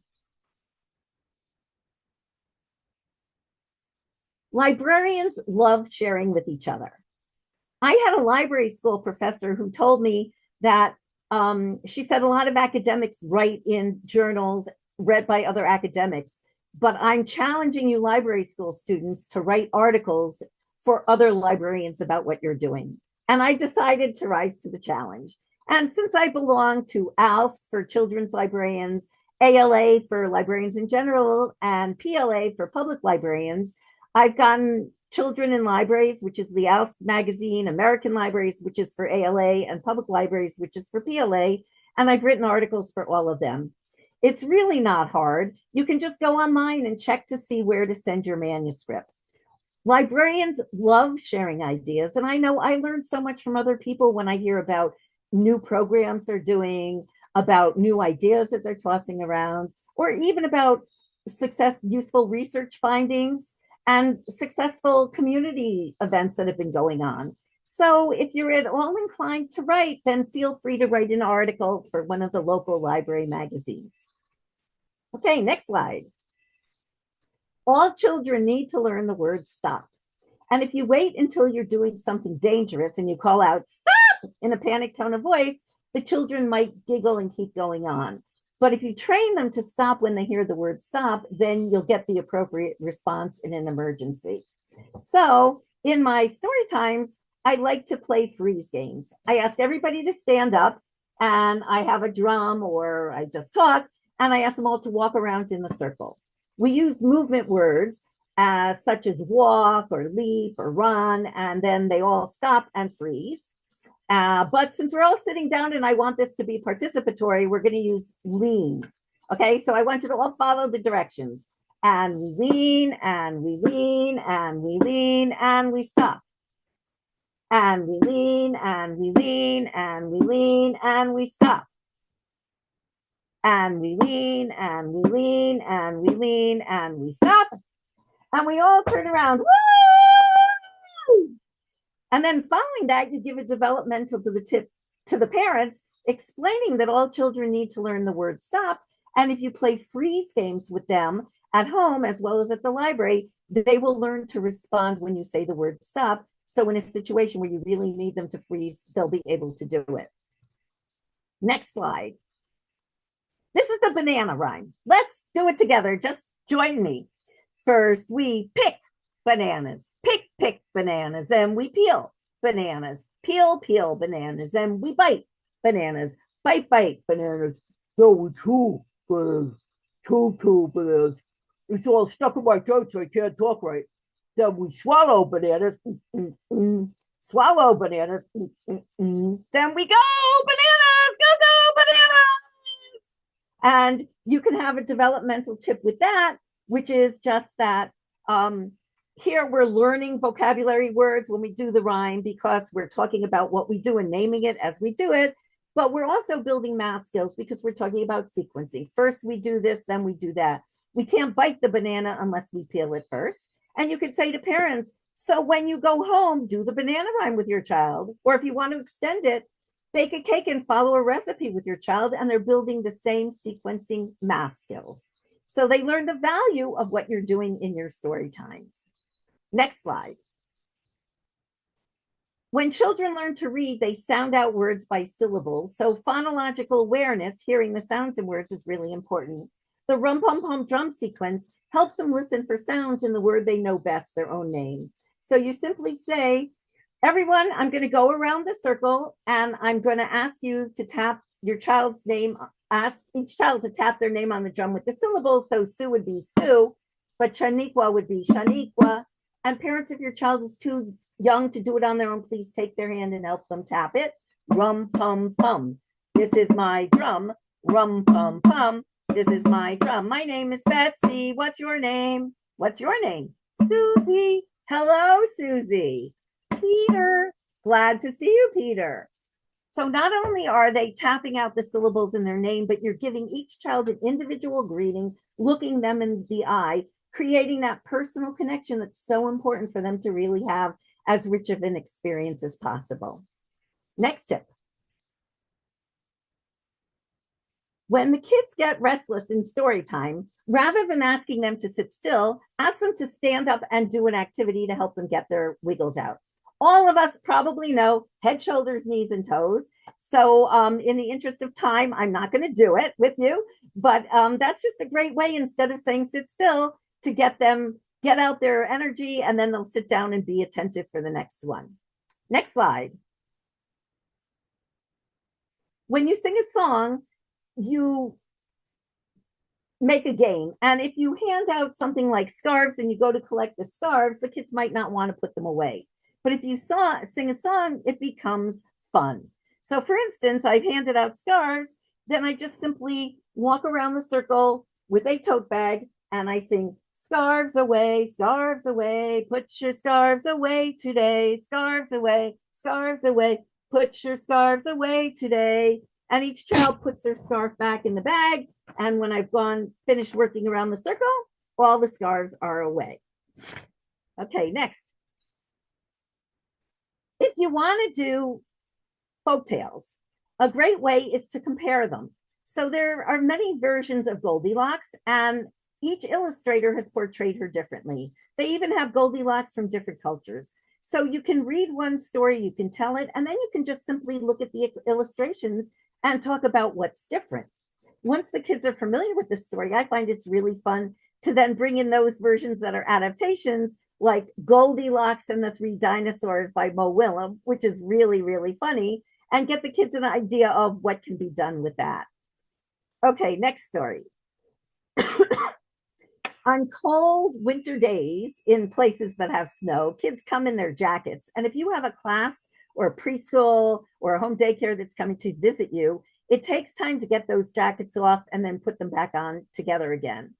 Speaker 6: Librarians love sharing with each other. I had a library school professor who told me that she said a lot of academics write in journals read by other academics, but I'm challenging you library school students to write articles for other librarians about what you're doing. And I decided to rise to the challenge. And since I belong to ALS for children's librarians, ALA for librarians in general, and PLA for public librarians, I've gotten Children in Libraries, which is the ALS magazine, American Libraries, which is for ALA, and Public Libraries, which is for PLA. And I've written articles for all of them. It's really not hard. You can just go online and check to see where to send your manuscript. Librarians love sharing ideas. And I know I learned so much from other people when I hear about new programs they're doing, about new ideas that they're tossing around, or even about useful research findings and successful community events that have been going on. So if you're at all inclined to write, then feel free to write an article for one of the local library magazines. Okay, next slide. All children need to learn the word stop. And if you wait until you're doing something dangerous and you call out stop in a panicked tone of voice, the children might giggle and keep going on. But if you train them to stop when they hear the word stop, then you'll get the appropriate response in an emergency. So in my story times, I like to play freeze games. I ask everybody to stand up and I have a drum or I just talk and I ask them all to walk around in a circle. We use movement words such as walk or leap or run, and then they all stop and freeze. But since we're all sitting down and I want this to be participatory, we're going to use lean. Okay, so I want you to all follow the directions. And we lean, and we lean, and we lean, and we stop. And we lean, and we lean, and we lean, and we stop. And we lean, and we lean, and we lean, and we stop. And we all turn around. Woo! And then following that, you give a developmental to the tip to the parents, explaining that all children need to learn the word stop. And if you play freeze games with them at home as well as at the library, they will learn to respond when you say the word stop. So in a situation where you really need them to freeze, they'll be able to do it. Next slide. This is the banana rhyme. Let's do it together. Just join me. First, we pick bananas, pick bananas. Then we peel bananas, peel bananas. Then we bite bananas, bite bananas. So we chew bananas. It's all stuck in my throat, so I can't talk right. Then we swallow bananas, swallow bananas. Then we go bananas, go bananas. And you can have a developmental tip with that, which is just that here we're learning vocabulary words when we do the rhyme because we're talking about what we do and naming it as we do it. But we're also building math skills because we're talking about sequencing. First we do this, then we do that. We can't bite the banana unless we peel it first. And you could say to parents, so when you go home, do the banana rhyme with your child. Or if you want to extend it, bake a cake and follow a recipe with your child, and they're building the same sequencing math skills. So they learn the value of what you're doing in your story times. Next slide. When children learn to read, they sound out words by syllables. So phonological awareness, hearing the sounds in words, is really important. The rum-pum-pum drum sequence helps them listen for sounds in the word they know best, their own name. So you simply say, everyone, I'm going to go around the circle and I'm going to ask you to tap your child's name, ask each child to tap their name on the drum with the syllables. So Sue would be Sue, but Shaniqua would be Shaniqua. And parents, if your child is too young to do it on their own, please take their hand and help them tap it. Rum, pum, pum. This is my drum. Rum, pum, pum. This is my drum. My name is Betsy. What's your name? What's your name? Susie. Hello, Susie. Peter. Glad to see you, Peter. So not only are they tapping out the syllables in their name, but you're giving each child an individual greeting, looking them in the eye, creating that personal connection that's so important for them to really have as rich of an experience as possible. Next tip. When the kids get restless in story time, rather than asking them to sit still, ask them to stand up and do an activity to help them get their wiggles out. All of us probably know head, shoulders, knees, and toes. So in the interest of time, I'm not going to do it with you, but that's just a great way, instead of saying sit still, to get them, get out their energy, and then they'll sit down and be attentive for the next one. Next slide. When you sing a song, you make a game. And if you hand out something like scarves and you go to collect the scarves, the kids might not want to put them away. But if you sing a song, it becomes fun. So for instance, I've handed out scarves, then I just simply walk around the circle with a tote bag and I sing, scarves away, put your scarves away today, scarves away, put your scarves away today. And each child puts their scarf back in the bag. And when I've finished working around the circle, all the scarves are away. Okay, next. If you want to do folktales, a great way is to compare them. So there are many versions of Goldilocks, and each illustrator has portrayed her differently. They even have Goldilocks from different cultures. So you can read one story, you can tell it, and then you can just simply look at the illustrations and talk about what's different. Once the kids are familiar with the story, I find it's really fun to then bring in those versions that are adaptations, like Goldilocks and the Three Dinosaurs by Mo Willem, which is really, really funny, and get the kids an idea of what can be done with that. Okay, next story. On cold winter days in places that have snow, kids come in their jackets. And if you have a class or a preschool or a home daycare that's coming to visit you, it takes time to get those jackets off and then put them back on together again.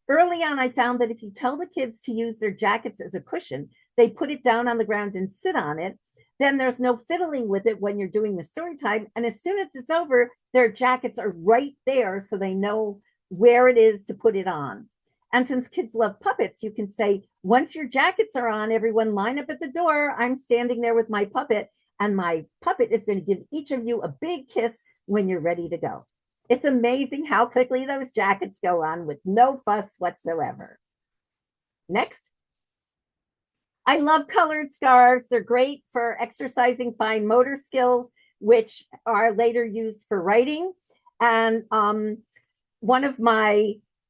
Speaker 6: Early on, I found that if you tell the kids to use their jackets as a cushion, they put it down on the ground and sit on it. Then there's no fiddling with it when you're doing the story time. And as soon as it's over, their jackets are right there so they know where it is to put it on. And since kids love puppets, you can say, once your jackets are on, everyone line up at the door. I'm standing there with my puppet, and my puppet is going to give each of you a big kiss when you're ready to go. It's amazing how quickly those jackets go on with no fuss whatsoever. Next. I love colored scarves. They're great for exercising fine motor skills, which are later used for writing. And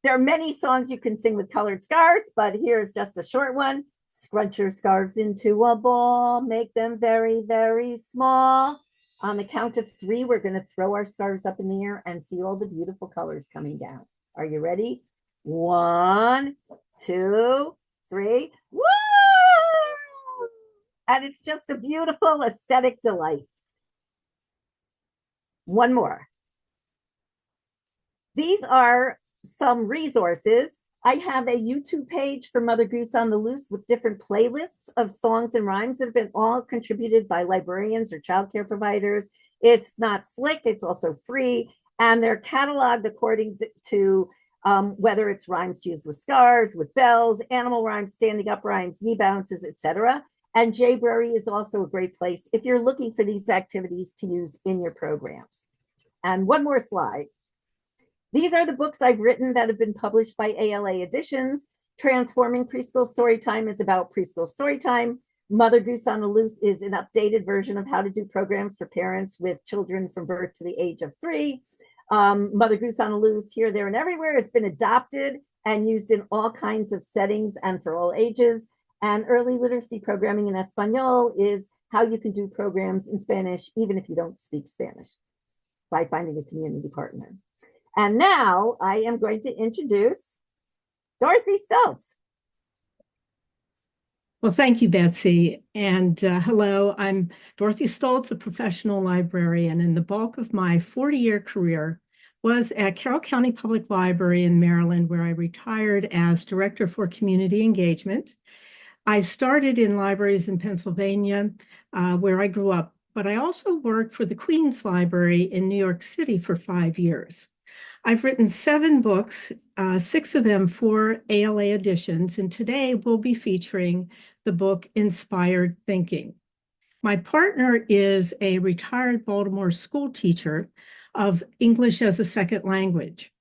Speaker 6: there are many songs you can sing with colored scarves, but here's just a short one. Scrunch your scarves into a ball, make them very, very small. On the count of 3, we're going to throw our scarves up in the air and see all the beautiful colors coming down. Are you ready? 1, 2, 3. Woo! And it's just a beautiful aesthetic delight. One more. These are some resources. I have a YouTube page for Mother Goose on the Loose with different playlists of songs and rhymes that have been all contributed by librarians or childcare providers. It's not slick, it's also free, and they're cataloged according to whether it's rhymes to use with scarves, with bells, animal rhymes, standing up rhymes, knee bounces, etc. And Jayberry is also a great place if you're looking for these activities to use in your programs. And one more slide. These are the books I've written that have been published by ALA Editions. Transforming Preschool Storytime is about preschool storytime. Mother Goose on the Loose is an updated version of how to do programs for parents with children from birth to the age of 3. Mother Goose on the Loose, Here, There, and Everywhere has been adopted and used in all kinds of settings and for all ages. And Early Literacy Programming in Espanol is how you can do programs in Spanish, even if you don't speak Spanish, by finding a community partner. And now I am going to introduce Dorothy Stoltz.
Speaker 7: Well, thank you, Betsy. And hello, I'm Dorothy Stoltz, a professional librarian, and the bulk of my 40-year career was at Carroll County Public Library in Maryland, where I retired as Director for Community Engagement. I started in libraries in Pennsylvania, where I grew up, but I also worked for the Queens Library in New York City for 5 years. I've written 7 books, 6 of them for ALA Editions, and today we'll be featuring the book Inspired Thinking. My partner is a retired Baltimore school teacher of English as a second language,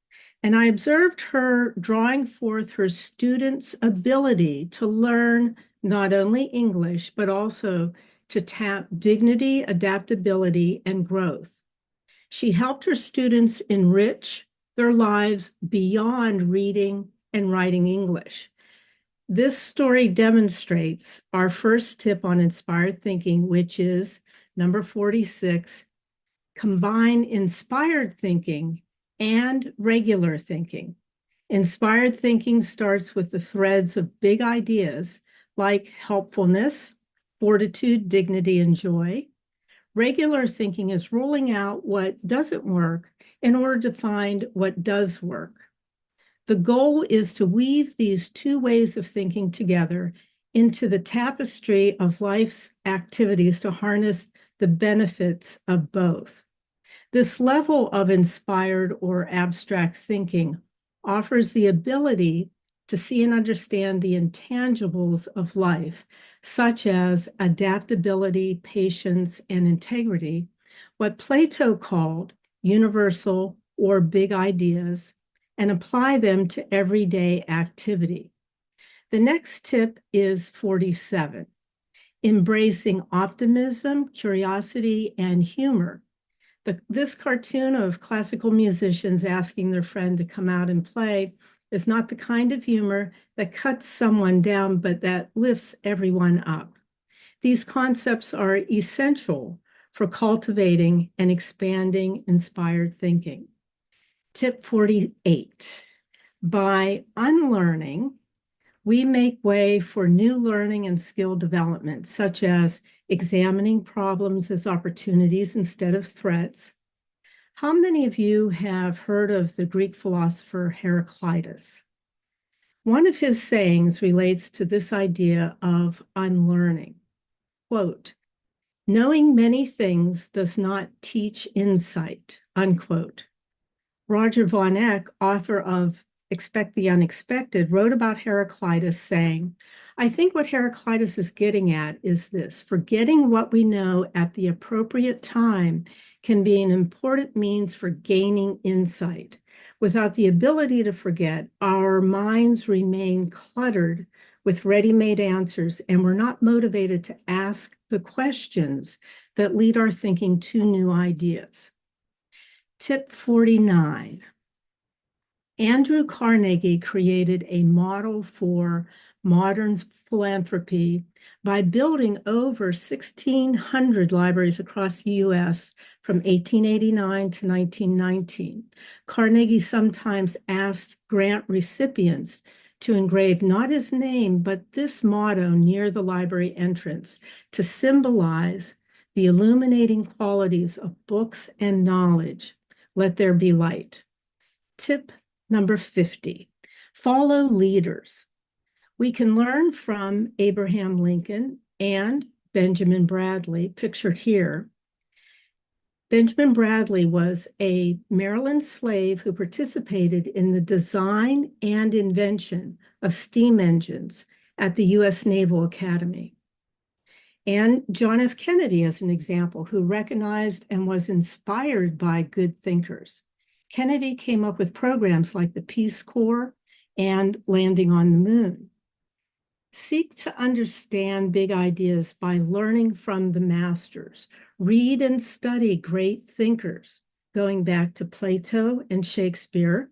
Speaker 7: and I observed her drawing forth her students' ability to learn not only English, but also to tap dignity, adaptability, and growth. She helped her students enrich their lives beyond reading and writing English. This story demonstrates our first tip on inspired thinking, which is number 46, combine inspired thinking and regular thinking. Inspired thinking starts with the threads of big ideas like helpfulness, fortitude, dignity, and joy. Regular thinking is ruling out what doesn't work in order to find what does work. The goal is to weave these 2 ways of thinking together into the tapestry of life's activities to harness the benefits of both. This level of inspired or abstract thinking offers the ability to see and understand the intangibles of life, such as adaptability, patience, and integrity, what Plato called universal or big ideas, and apply them to everyday activity. The next tip is 47, embracing optimism, curiosity, and humor. This cartoon of classical musicians asking their friend to come out and play is not the kind of humor that cuts someone down, but that lifts everyone up. These concepts are essential for cultivating and expanding inspired thinking. Tip 48, by unlearning, we make way for new learning and skill development, such as examining problems as opportunities instead of threats. How many of you have heard of the Greek philosopher Heraclitus? One of his sayings relates to this idea of unlearning. Quote, "Knowing many things does not teach insight," unquote. Roger Von Eck, author of Expect the Unexpected, wrote about Heraclitus saying, "I think what Heraclitus is getting at is this: forgetting what we know at the appropriate time can be an important means for gaining insight. Without the ability to forget, our minds remain cluttered with ready-made answers, and we're not motivated to ask the questions that lead our thinking to new ideas." Tip 49. Andrew Carnegie created a model for modern philanthropy by building over 1,600 libraries across the U.S. from 1889 to 1919. Carnegie sometimes asked grant recipients to engrave not his name, but this motto near the library entrance to symbolize the illuminating qualities of books and knowledge. Let there be light. Tip number 50, follow leaders. We can learn from Abraham Lincoln and Benjamin Bradley, pictured here. Benjamin Bradley was a Maryland slave who participated in the design and invention of steam engines at the U.S. Naval Academy. And John F. Kennedy, as an example, who recognized and was inspired by good thinkers. Kennedy came up with programs like the Peace Corps and landing on the moon. Seek to understand big ideas by learning from the masters. Read and study great thinkers, going back to Plato and Shakespeare.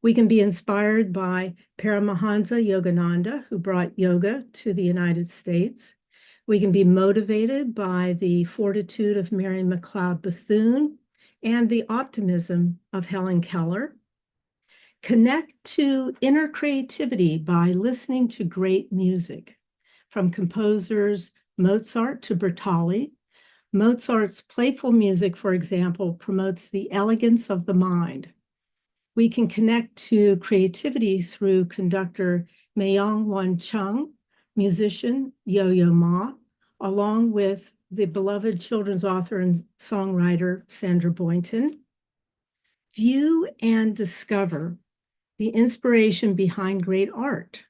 Speaker 7: We can be inspired by Paramahansa Yogananda, who brought yoga to the United States. We can be motivated by the fortitude of Mary McLeod Bethune and the optimism of Helen Keller. Connect to inner creativity by listening to great music, from composers Mozart to Bertolli. Mozart's playful music, for example, promotes the elegance of the mind. We can connect to creativity through conductor Myung-Whun Chung, musician Yo-Yo Ma, along with the beloved children's author and songwriter Sandra Boynton. View and discover the inspiration behind great art,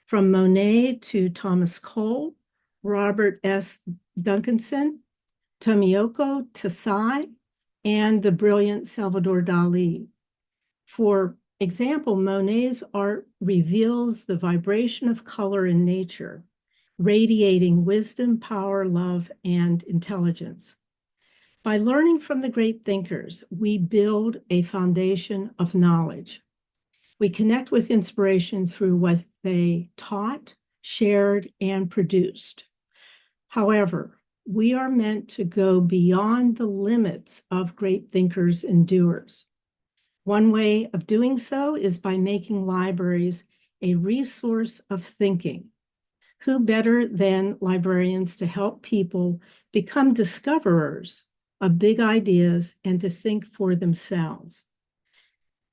Speaker 7: from Monet to Thomas Cole, Robert S. Duncanson, Tomioka Tasai, and the brilliant Salvador Dali. For example, Monet's art reveals the vibration of color in nature, radiating wisdom, power, love, and intelligence. By learning from the great thinkers, we build a foundation of knowledge. We connect with inspiration through what they taught, shared, and produced. However, we are meant to go beyond the limits of great thinkers and doers. One way of doing so is by making libraries a resource of thinking. Who better than librarians to help people become discoverers of big ideas and to think for themselves?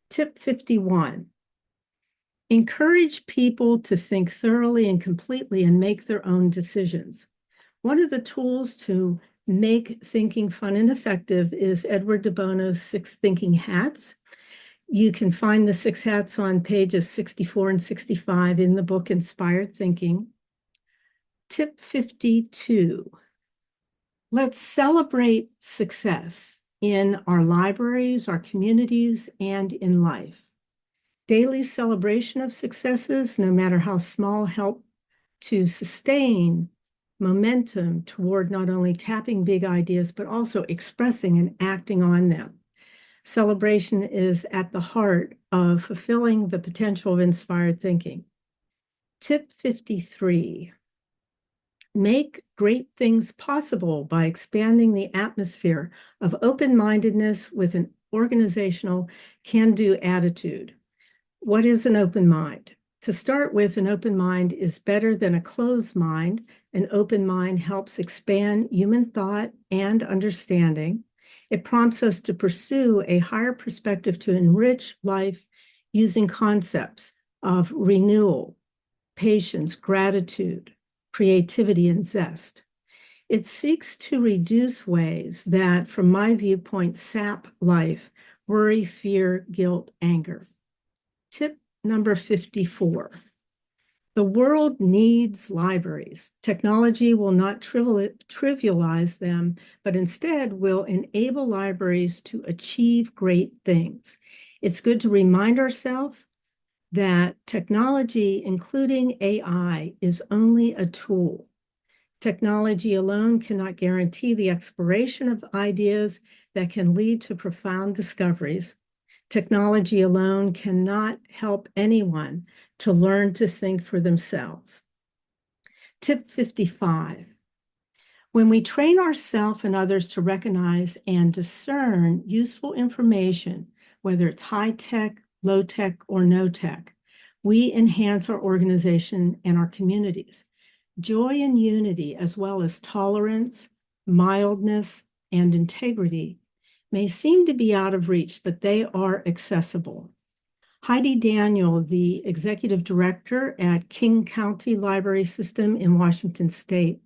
Speaker 7: Tip 51, encourage people to think thoroughly and completely and make their own decisions. One of the tools to make thinking fun and effective is Edward de Bono's 6 Thinking Hats. You can find the 6 hats on pages 64 and 65 in the book Inspired Thinking. Tip 52, let's celebrate success in our libraries, our communities, and in life. Daily celebration of successes, no matter how small, help to sustain momentum toward not only tapping big ideas, but also expressing and acting on them. Celebration is at the heart of fulfilling the potential of inspired thinking. Tip 53, make great things possible by expanding the atmosphere of open-mindedness with an organizational can-do attitude. What is an open mind? To start with, an open mind is better than a closed mind. An open mind helps expand human thought and understanding. It prompts us to pursue a higher perspective to enrich life using concepts of renewal, patience, gratitude, creativity, and zest. It seeks to reduce ways that, from my viewpoint, sap life: worry, fear, guilt, anger. Tip number 54. The world needs libraries. Technology will not trivialize them, but instead will enable libraries to achieve great things. It's good to remind ourselves that technology, including AI, is only a tool. Technology alone cannot guarantee the exploration of ideas that can lead to profound discoveries. Technology alone cannot help anyone to learn to think for themselves. Tip 55. When we train ourselves and others to recognize and discern useful information, whether it's high-tech, low-tech, or no-tech, we enhance our organization and our communities. Joy and unity, as well as tolerance, mildness, and integrity, may seem to be out of reach, but they are accessible. Heidi Daniel, the executive director at King County Library System in Washington State,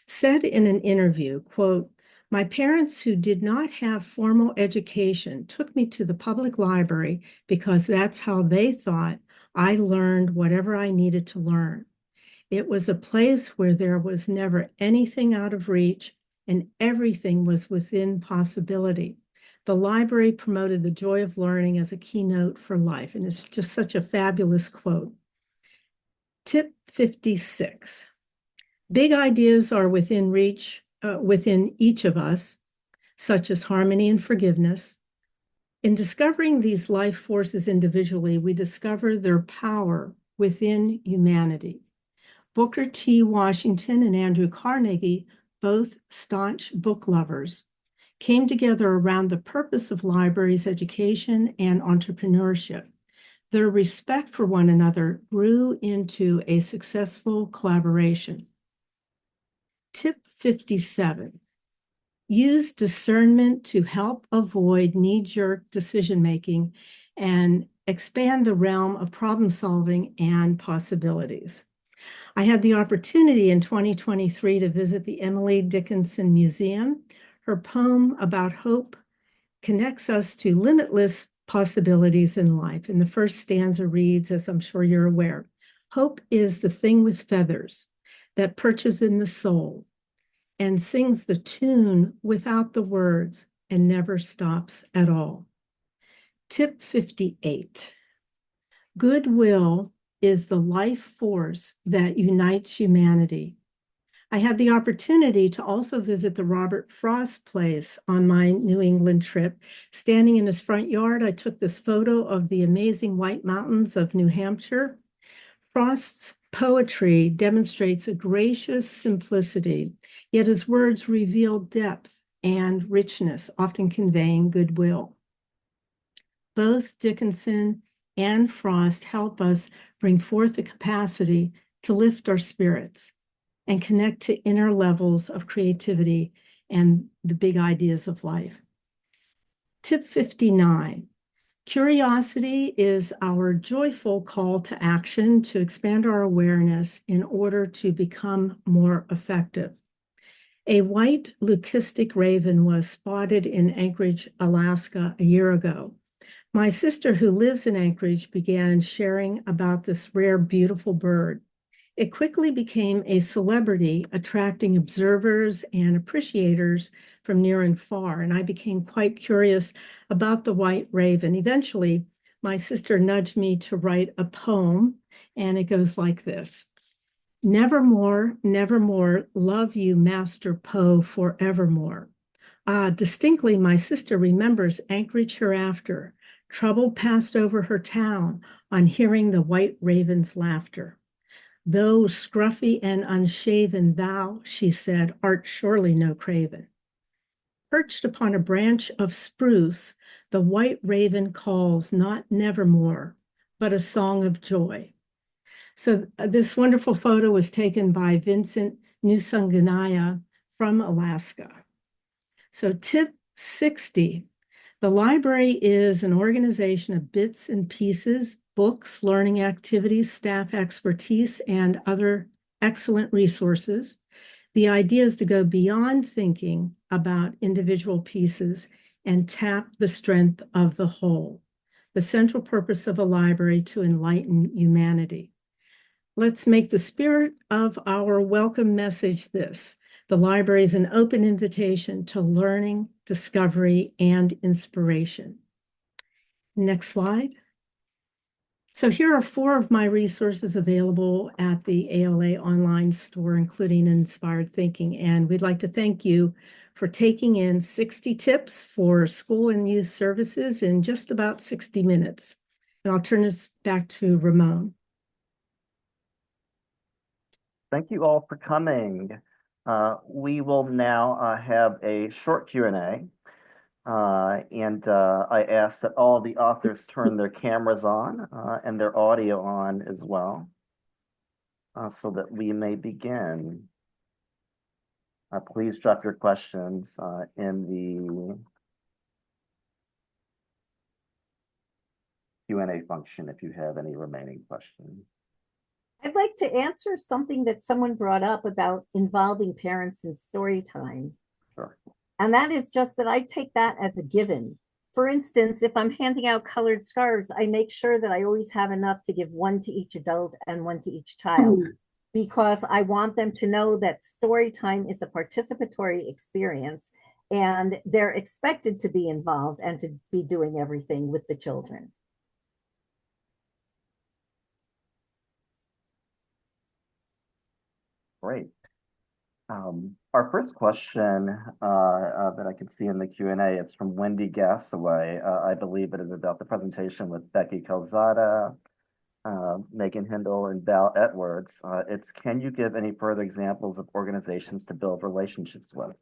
Speaker 7: said in an interview, quote, "My parents, who did not have formal education, took me to the public library because that's how they thought I learned whatever I needed to learn. It was a place where there was never anything out of reach and everything was within possibility. The library promoted the joy of learning as a keynote for life." And it's just such a fabulous quote. Tip 56. Big ideas are within reach, within each of us, such as harmony and forgiveness. In discovering these life forces individually, we discover their power within humanity. Booker T. Washington and Andrew Carnegie, both staunch book lovers, came together around the purpose of libraries, education, and entrepreneurship. Their respect for one another grew into a successful collaboration. Tip 57. Use discernment to help avoid knee-jerk decision-making and expand the realm of problem-solving and possibilities. I had the opportunity in 2023 to visit the Emily Dickinson Museum. Her poem about hope connects us to limitless possibilities in life. And the first stanza reads, as I'm sure you're aware, "Hope is the thing with feathers that perches in the soul and sings the tune without the words and never stops at all." Tip 58. Goodwill is the life force that unites humanity. I had the opportunity to also visit the Robert Frost Place on my New England trip. Standing in his front yard, I took this photo of the amazing White Mountains of New Hampshire. Frost's poetry demonstrates a gracious simplicity, yet his words reveal depth and richness, often conveying goodwill. Both Dickinson and Frost help us bring forth the capacity to lift our spirits and connect to inner levels of creativity and the big ideas of life. Tip 59. Curiosity is our joyful call to action to expand our awareness in order to become more effective. A white leucistic raven was spotted in Anchorage, Alaska, a year ago. My sister, who lives in Anchorage, began sharing about this rare, beautiful bird. It quickly became a celebrity, attracting observers and appreciators from near and far, and I became quite curious about the white raven. Eventually, my sister nudged me to write a poem, and it goes like this. "Nevermore, nevermore, love you, Master Poe, forevermore." Distinctly, my sister remembers Anchorage hereafter. Trouble passed over her town on hearing the white raven's laughter. "Though scruffy and unshaven, thou," she said, "art surely no craven." Perched upon a branch of spruce, the white raven calls not nevermore, but a song of joy. So this wonderful photo was taken by Vincent Nusanganaya from Alaska. So tip 60. The library is an organization of bits and pieces, books, learning activities, staff expertise, and other excellent resources. The idea is to go beyond thinking about individual pieces and tap the strength of the whole. The central purpose of a library to enlighten humanity. Let's make the spirit of our welcome message this. The library is an open invitation to learning, discovery, and inspiration. Next slide. So here are 4 of my resources available at the ALA online store, including Inspired Thinking. And we'd like to thank you for taking in 60 tips for school and youth services in just about 60 minutes. And I'll turn this back to Ramon.
Speaker 1: Thank you all for coming. We will now have a short Q&A. I ask that all the authors turn their cameras on and their audio on as well, so that we may begin. Please drop your questions in the Q&A function if you have any remaining questions.
Speaker 6: I'd like to answer something that someone brought up about involving parents in story time.
Speaker 1: Sure.
Speaker 6: And that is just that I take that as a given. For instance, if I'm handing out colored scarves, I make sure that I always have enough to give one to each adult and one to each child, because I want them to know that story time is a participatory experience and they're expected to be involved and to be doing everything with the children.
Speaker 1: Great. Our first question that I can see in the Q&A, it's from Wendy Gassaway. I believe it is about the presentation with Becky Calzada, Maegan Heindel, and Val Edwards. It's, can you give any further examples of organizations to build relationships with?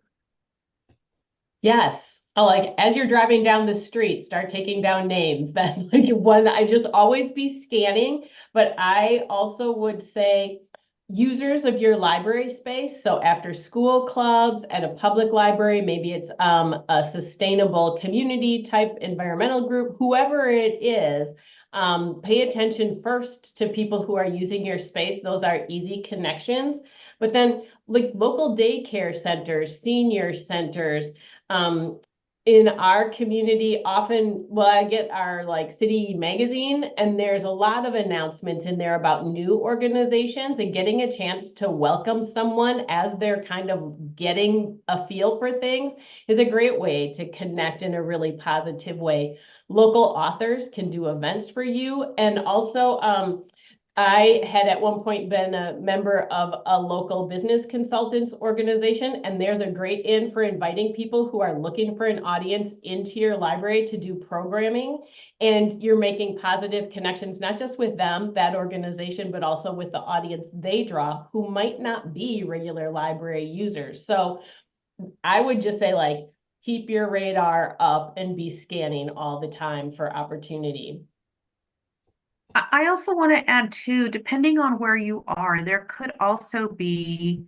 Speaker 4: Yes. Like as you're driving down the street, start taking down names. That's like one that I just always be scanning. But I also would say users of your library space. So after school clubs at a public library, maybe it's a sustainable community type environmental group, whoever it is, pay attention first to people who are using your space. Those are easy connections. But then like local daycare centers, senior centers, in our community, often, well, I get our like city magazine, and there's a lot of announcements in there about new organizations, and getting a chance to welcome someone as they're kind of getting a feel for things is a great way to connect in a really positive way. Local authors can do events for you, and also I had at one point been a member of a local business consultants organization, and there's a great in for inviting people who are looking for an audience into your library to do programming. And you're making positive connections, not just with them, that organization, but also with the audience they draw who might not be regular library users. So I would just say, like, keep your radar up and be scanning all the time for opportunity.
Speaker 5: I also want to add too, depending on where you are, there could also be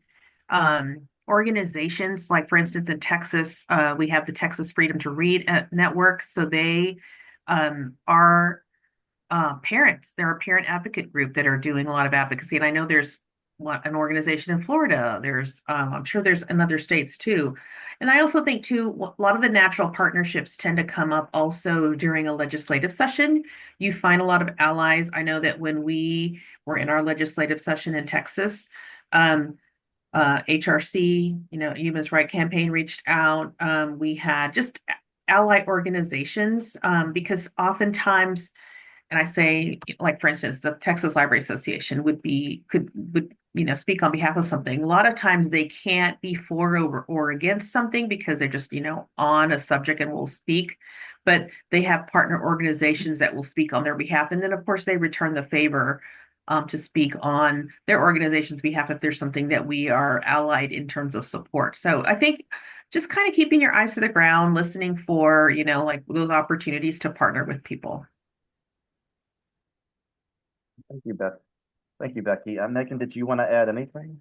Speaker 5: organizations, like for instance in Texas, we have the Texas Freedom to Read Network. So they are parents. They're a parent advocate group that are doing a lot of advocacy. And I know there's an organization in Florida. There's I'm sure there's in other states too. And I also think too, a lot of the natural partnerships tend to come up also during a legislative session. You find a lot of allies. I know that when we were in our legislative session in Texas, HRC, Human Rights Campaign reached out. We had just ally organizations because oftentimes, and I say, like for instance, the Texas Library Association would speak on behalf of something. A lot of times they can't be for or against something because they're just on a subject and will speak, but they have partner organizations that will speak on their behalf, and then of course they return the favor to speak on their organization's behalf if there's something that we are allied in terms of support. So I think just kind of keeping your eyes to the ground, listening for like those opportunities to partner with people.
Speaker 1: Thank you, Beth. Thank you, Becky. Maegan, did you want to add anything?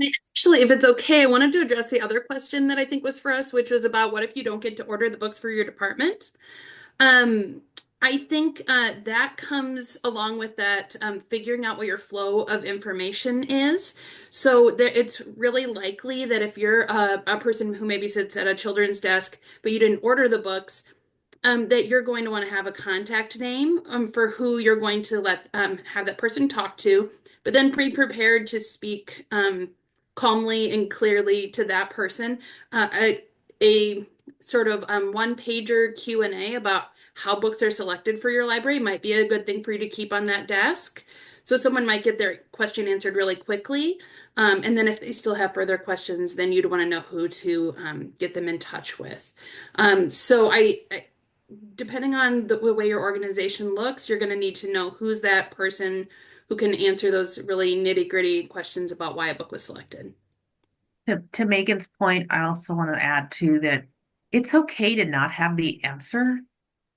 Speaker 3: Actually, if it's okay, I wanted to address the other question that I think was for us, which was about what if you don't get to order the books for your department? I think that comes along with that figuring out what your flow of information is. So there, it's really likely that if you're a person who maybe sits at a children's desk, but you didn't order the books, that you're going to want to have a contact name for who you're going to let have that person talk to, but then be prepared to speak calmly and clearly to that person. A sort of one-pager Q&A about how books are selected for your library might be a good thing for you to keep on that desk. So someone might get their question answered really quickly. And then if they still have further questions, then you'd want to know who to get them in touch with. So depending on the way your organization looks, you're going to need to know who's that person who can answer those really nitty-gritty questions about why a book was selected.
Speaker 5: To Megan's point, I also want to add too that it's okay to not have the answer,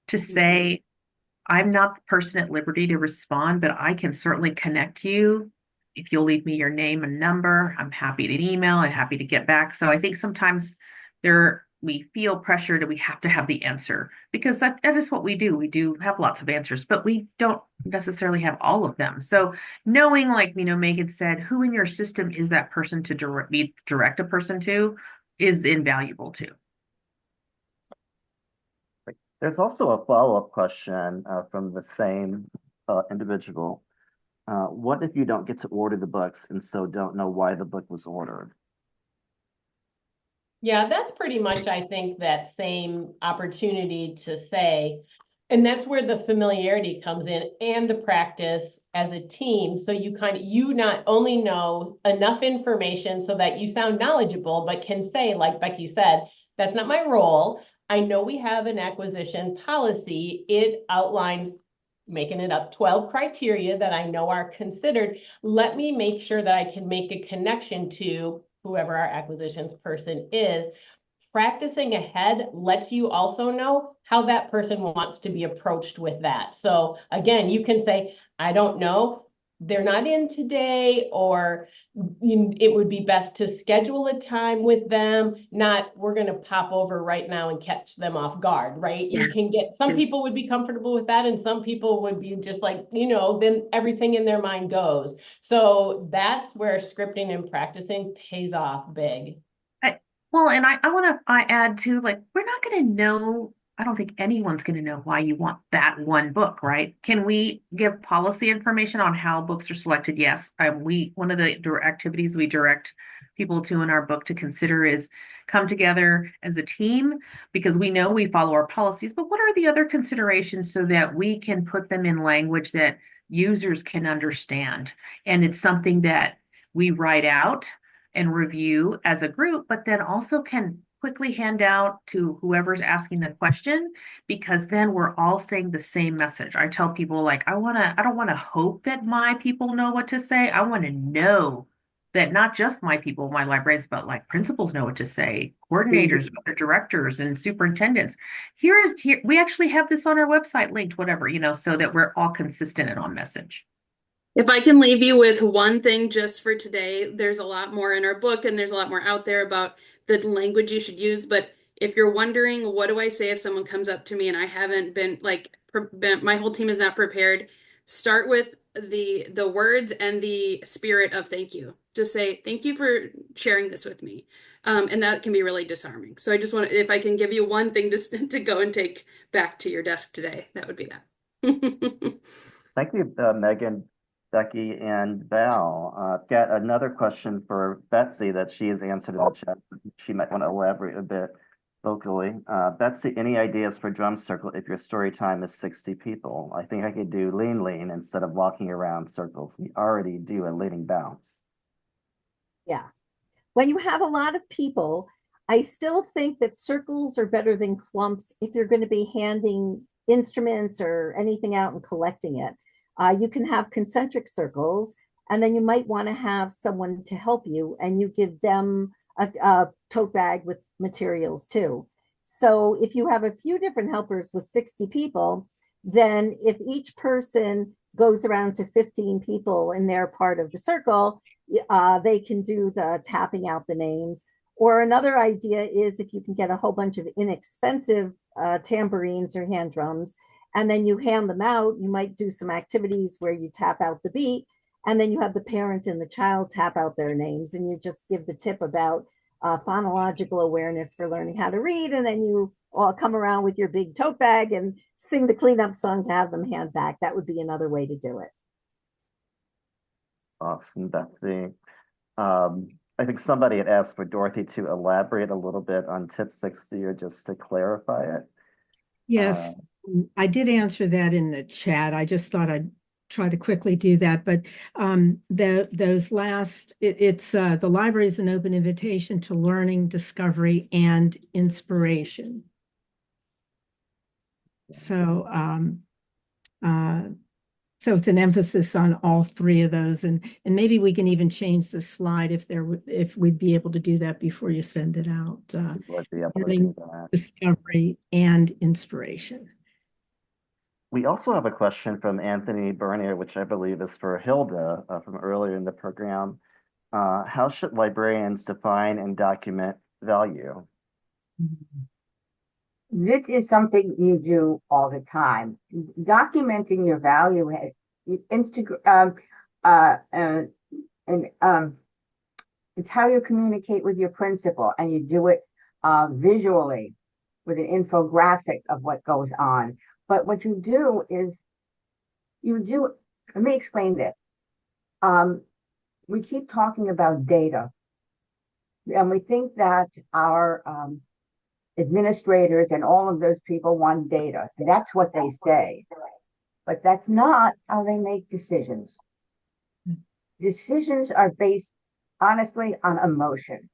Speaker 5: to say, I'm not the person at liberty to respond, but I can certainly connect you. If you'll leave me your name and number, I'm happy to email, I'm happy to get back. So I think sometimes we feel pressured and we have to have the answer, because that is what we do. We do have lots of answers, but we don't necessarily have all of them. So knowing, like, Megan said, who in your system is that person to direct a person to is invaluable too.
Speaker 1: There's also a follow-up question from the same individual. What if you don't get to order the books and so don't know why the book was ordered?
Speaker 4: Yeah, that's pretty much, I think, that same opportunity to say, and that's where the familiarity comes in and the practice as a team. So you not only know enough information so that you sound knowledgeable, but can say, like Becky said, that's not my role. I know we have an acquisition policy. It outlines, making it up, 12 criteria that I know are considered. Let me make sure that I can make a connection to whoever our acquisitions person is. Practicing ahead lets you also know how that person wants to be approached with that. So again, you can say, I don't know, they're not in today, or it would be best to schedule a time with them, not we're going to pop over right now and catch them off guard, right? You can get, some people would be comfortable with that, and some people would be just like, then everything in their mind goes. So that's where scripting and practicing pays off big.
Speaker 5: Well, and I want to add too, like, we're not going to know, I don't think anyone's going to know why you want that one book, right? Can we give policy information on how books are selected? Yes. One of the activities we direct people to in our book to consider is come together as a team, because we know we follow our policies, but what are the other considerations so that we can put them in language that users can understand? And it's something that we write out and review as a group, but then also can quickly hand out to whoever's asking the question, because then we're all saying the same message. I tell people, like, I don't want to hope that my people know what to say. I want to know that not just my people, my librarians, but like principals know what to say, coordinators, other directors, and superintendents. Here, we actually have this on our website linked, whatever, so that we're all consistent and on message.
Speaker 3: If I can leave you with one thing just for today, there's a lot more in our book and there's a lot more out there about the language you should use. But if you're wondering, what do I say if someone comes up to me and I haven't been my whole team is not prepared, start with the words and the spirit of thank you. Just say, thank you for sharing this with me. And that can be really disarming. So I just want to, if I can give you one thing to go and take back to your desk today, that would be that.
Speaker 1: Thank you, Megan, Becky, and Val. I've got another question for Betsy that she has answered in the chat. She might want to elaborate a bit vocally. Betsy, any ideas for drum circle if your story time is 60 people? I think I could do lean instead of walking around circles. We already do a leaning bounce.
Speaker 6: Yeah. When you have a lot of people, I still think that circles are better than clumps if you're going to be handing instruments or anything out and collecting it. You can have concentric circles, and then you might want to have someone to help you, and you give them a tote bag with materials too. So if you have a few different helpers with 60 people, then if each person goes around to 15 people in their part of the circle, they can do the tapping out the names. Or another idea is if you can get a whole bunch of inexpensive tambourines or hand drums, And then you hand them out. You might do some activities where you tap out the beat, and then you have the parent and the child tap out their names, and you just give the tip about phonological awareness for learning how to read. And then you all come around with your big tote bag and sing the cleanup song to have them hand back. That would be another way to do it.
Speaker 1: Awesome, Betsy. I think somebody had asked for Dorothy to elaborate a little bit on tip 60, or just to clarify it.
Speaker 7: Yes, I did answer that in the chat. I just thought I'd try to quickly do that. But those last, it's the library is an open invitation to learning, discovery, and inspiration. So so it's an emphasis on all three of those, and maybe we can even change the slide if we'd be able to do that before you send it out.
Speaker 1: Would be able to
Speaker 7: Learning,
Speaker 1: do that.
Speaker 7: discovery, and inspiration.
Speaker 1: We also have a question from Anthony Bernier, which I believe is for Hilda from earlier in the program. How should librarians define and document value?
Speaker 2: This is something you do all the time. Documenting your value, Instagram, it's how you communicate with your principal, and you do it visually with an infographic of what goes on. But what you do is let me explain this. We keep talking about data, and we think that our administrators and all of those people want data. That's what they say. But that's not how they make decisions. Decisions are based, honestly, on emotion.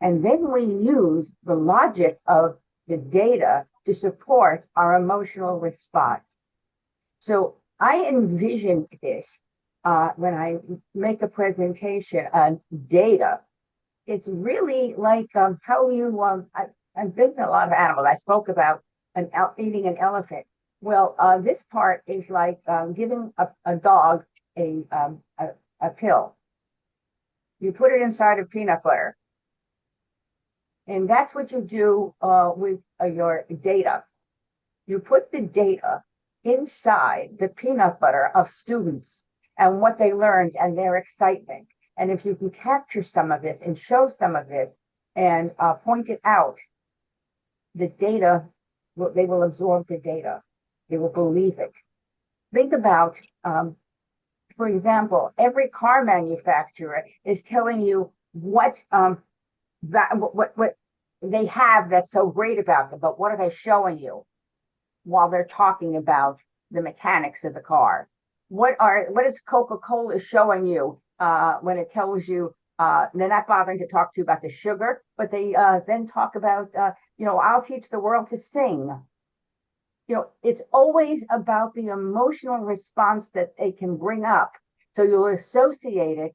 Speaker 2: And then we use the logic of the data to support our emotional response. So I envision this when I make a presentation on data. It's really like how you, I've been to a lot of animals. I spoke about eating an elephant. Well, this part is like giving a dog a pill. You put it inside of peanut butter. And that's what you do with your data. You put the data inside the peanut butter of students and what they learned and their excitement. And if you can capture some of this and show some of this and point it out, the data, they will absorb the data. They will believe it. Think about, for example, every car manufacturer is telling you what they have that's so great about them, but what are they showing you while they're talking about the mechanics of the car? What is Coca-Cola showing you when it tells you they're not bothering to talk to you about the sugar, but they then talk about I'll teach the world to sing. It's always about the emotional response that they can bring up. So you'll associate it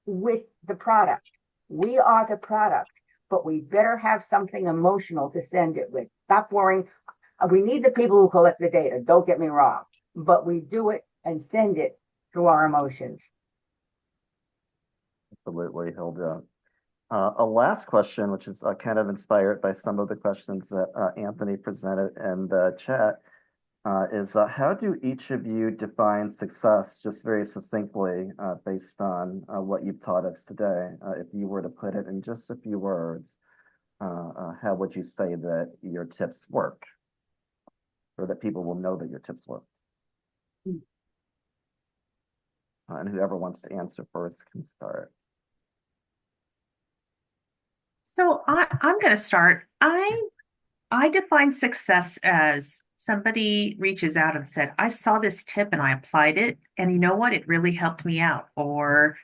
Speaker 2: with the product. We are the product, but we better have something emotional to send it with. Stop worrying. We need the people who collect the data, don't get me wrong, but we do it and send it through our emotions.
Speaker 1: Absolutely, Hilda. A last question, which is kind of inspired by some of the questions that Anthony presented in the chat, is how do each of you define success, just very succinctly, based on what you've taught us today? If you were to put it in just a few words, how would you say that your tips work, or that people will know that your tips work? And whoever wants to answer first can start.
Speaker 5: So I'm going to start. I define success as somebody reaches out and said, I saw this tip and I applied it, and you know what? It really helped me out. Or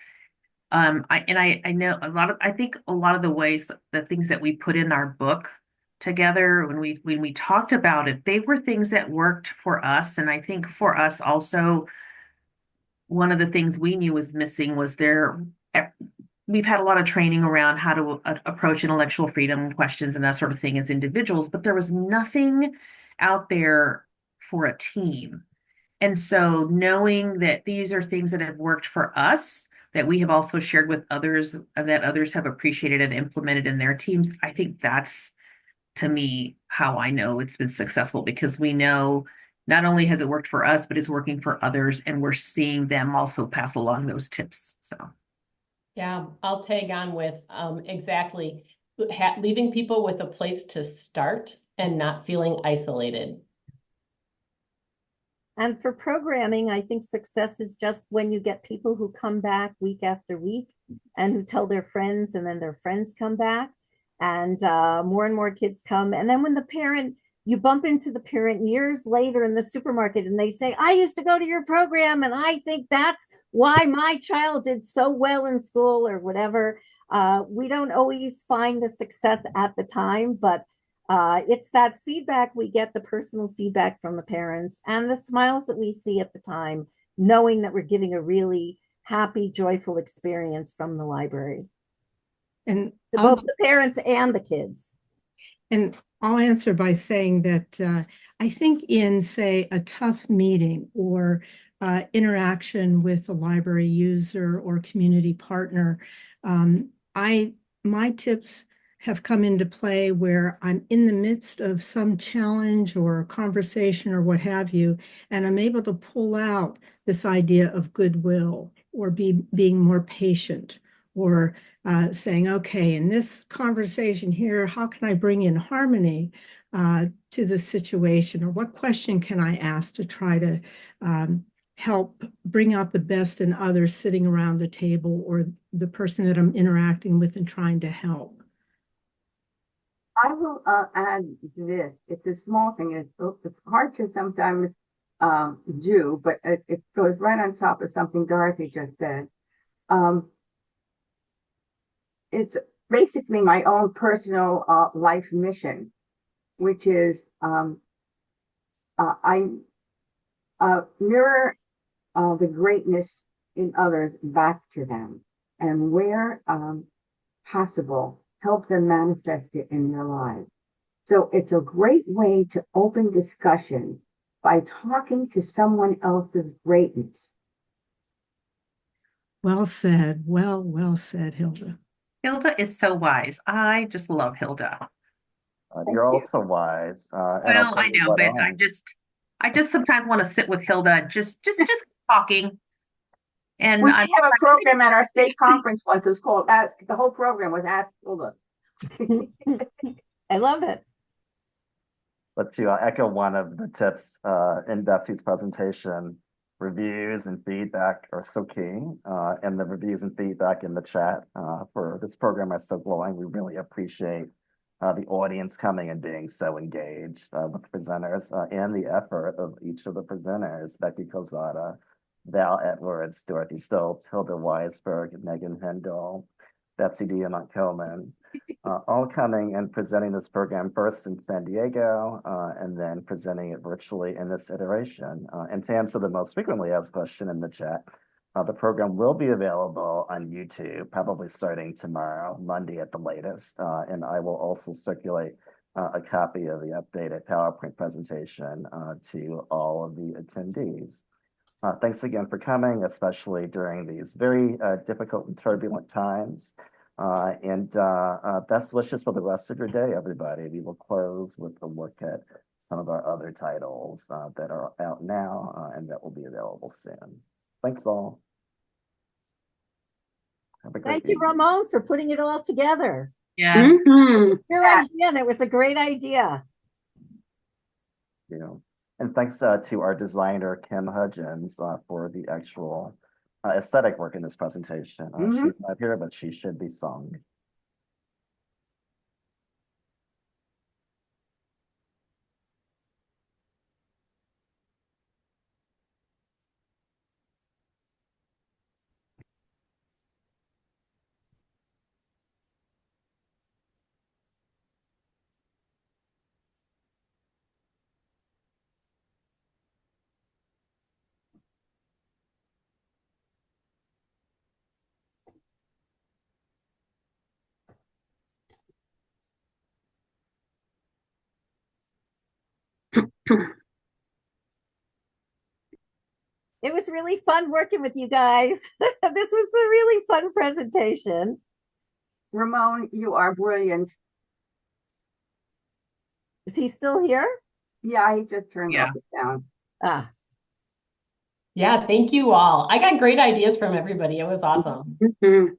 Speaker 5: I know I think a lot of the ways, the things that we put in our book together when we talked about it, they were things that worked for us. And I think for us also, one of the things we knew was missing was we've had a lot of training around how to approach intellectual freedom questions and that sort of thing as individuals, but there was nothing out there for a team. And so knowing that these are things that have worked for us, that we have also shared with others, that others have appreciated and implemented in their teams, I think that's to me how I know it's been successful, because we know not only has it worked for us, but it's working for others, and we're seeing them also pass along those tips. So
Speaker 4: Yeah, I'll tag on with exactly leaving people with a place to start and not feeling isolated.
Speaker 6: And for programming, I think success is just when you get people who come back week after week and who tell their friends, and then their friends come back, and more kids come. And then when the parent, you bump into the parent years later in the supermarket and they say, I used to go to your program and I think that's why my child did so well in school or whatever. We don't always find the success at the time, but it's that feedback we get, the personal feedback from the parents, and the smiles that we see at the time, knowing that we're getting a really happy, joyful experience from the library
Speaker 7: And
Speaker 6: to both the parents and the kids.
Speaker 7: And I'll answer by saying that I think in, say, a tough meeting or interaction with a library user or community partner, my tips have come into play where I'm in the midst of some challenge or conversation or what have you, and I'm able to pull out this idea of goodwill or being more patient, or saying, okay, in this conversation here, how can I bring in harmony to the situation? Or what question can I ask to try to help bring out the best in others sitting around the table, or the person that I'm interacting with and trying to help?
Speaker 2: I will add this. It's a small thing. It's hard to sometimes do, but it goes right on top of something Dorothy just said. It's basically my own personal life mission, which is I mirror the greatness in others back to them, and where possible, help them manifest it in their lives. So it's a great way to open discussions by talking to someone else's greatness.
Speaker 7: Well said. Well said, Hilda.
Speaker 5: Hilda is so wise. I just love Hilda.
Speaker 1: You're also wise. And I'll
Speaker 5: Well,
Speaker 1: tell
Speaker 5: I
Speaker 1: you
Speaker 5: know,
Speaker 1: what
Speaker 5: but I just sometimes want to sit with Hilda, just talking. And
Speaker 2: We did have a program at our state conference once. It was called the whole program was Ask Hilda.
Speaker 6: I love it.
Speaker 1: But to echo one of the tips in Betsy's presentation, reviews and feedback are so key. And the reviews and feedback in the chat for this program are so glowing. We really appreciate the audience coming and being so engaged with the presenters and the effort of each of the presenters: Becky Calzada, Val Edwards, Dorothy Stoltz, Hilda Weisburg, Maegan Heindel, Betsy Diamant-Cohen, all coming and presenting this program first in San Diego and then presenting it virtually in this iteration. And to answer the most frequently asked question in the chat, the program will be available on YouTube, probably starting tomorrow, Monday at the latest. And I will also circulate a copy of the updated PowerPoint presentation to all of the attendees. Thanks again for coming, especially during these very difficult and turbulent times. And best wishes for the rest of your day, everybody. We will close with a look at some of our other titles that are out now and that will be available soon. Thanks all. Have a great
Speaker 6: Thank you,
Speaker 1: evening.
Speaker 6: Ramon, for putting it all together.
Speaker 5: yes,
Speaker 6: Your idea, and it was a great idea.
Speaker 1: You know, and thanks to our designer, Kim Hudgens, for the actual aesthetic work in this presentation. She's not here, but she should be sung.
Speaker 6: It was really fun working with you guys. This was a really fun presentation.
Speaker 2: Ramon, you are brilliant.
Speaker 6: Is he still here?
Speaker 2: Yeah, he just turned
Speaker 5: Yeah.
Speaker 2: off the sound.
Speaker 6: Ah,
Speaker 4: Yeah, thank you all. I got great ideas from everybody. It was awesome.
Speaker 2: Mhm.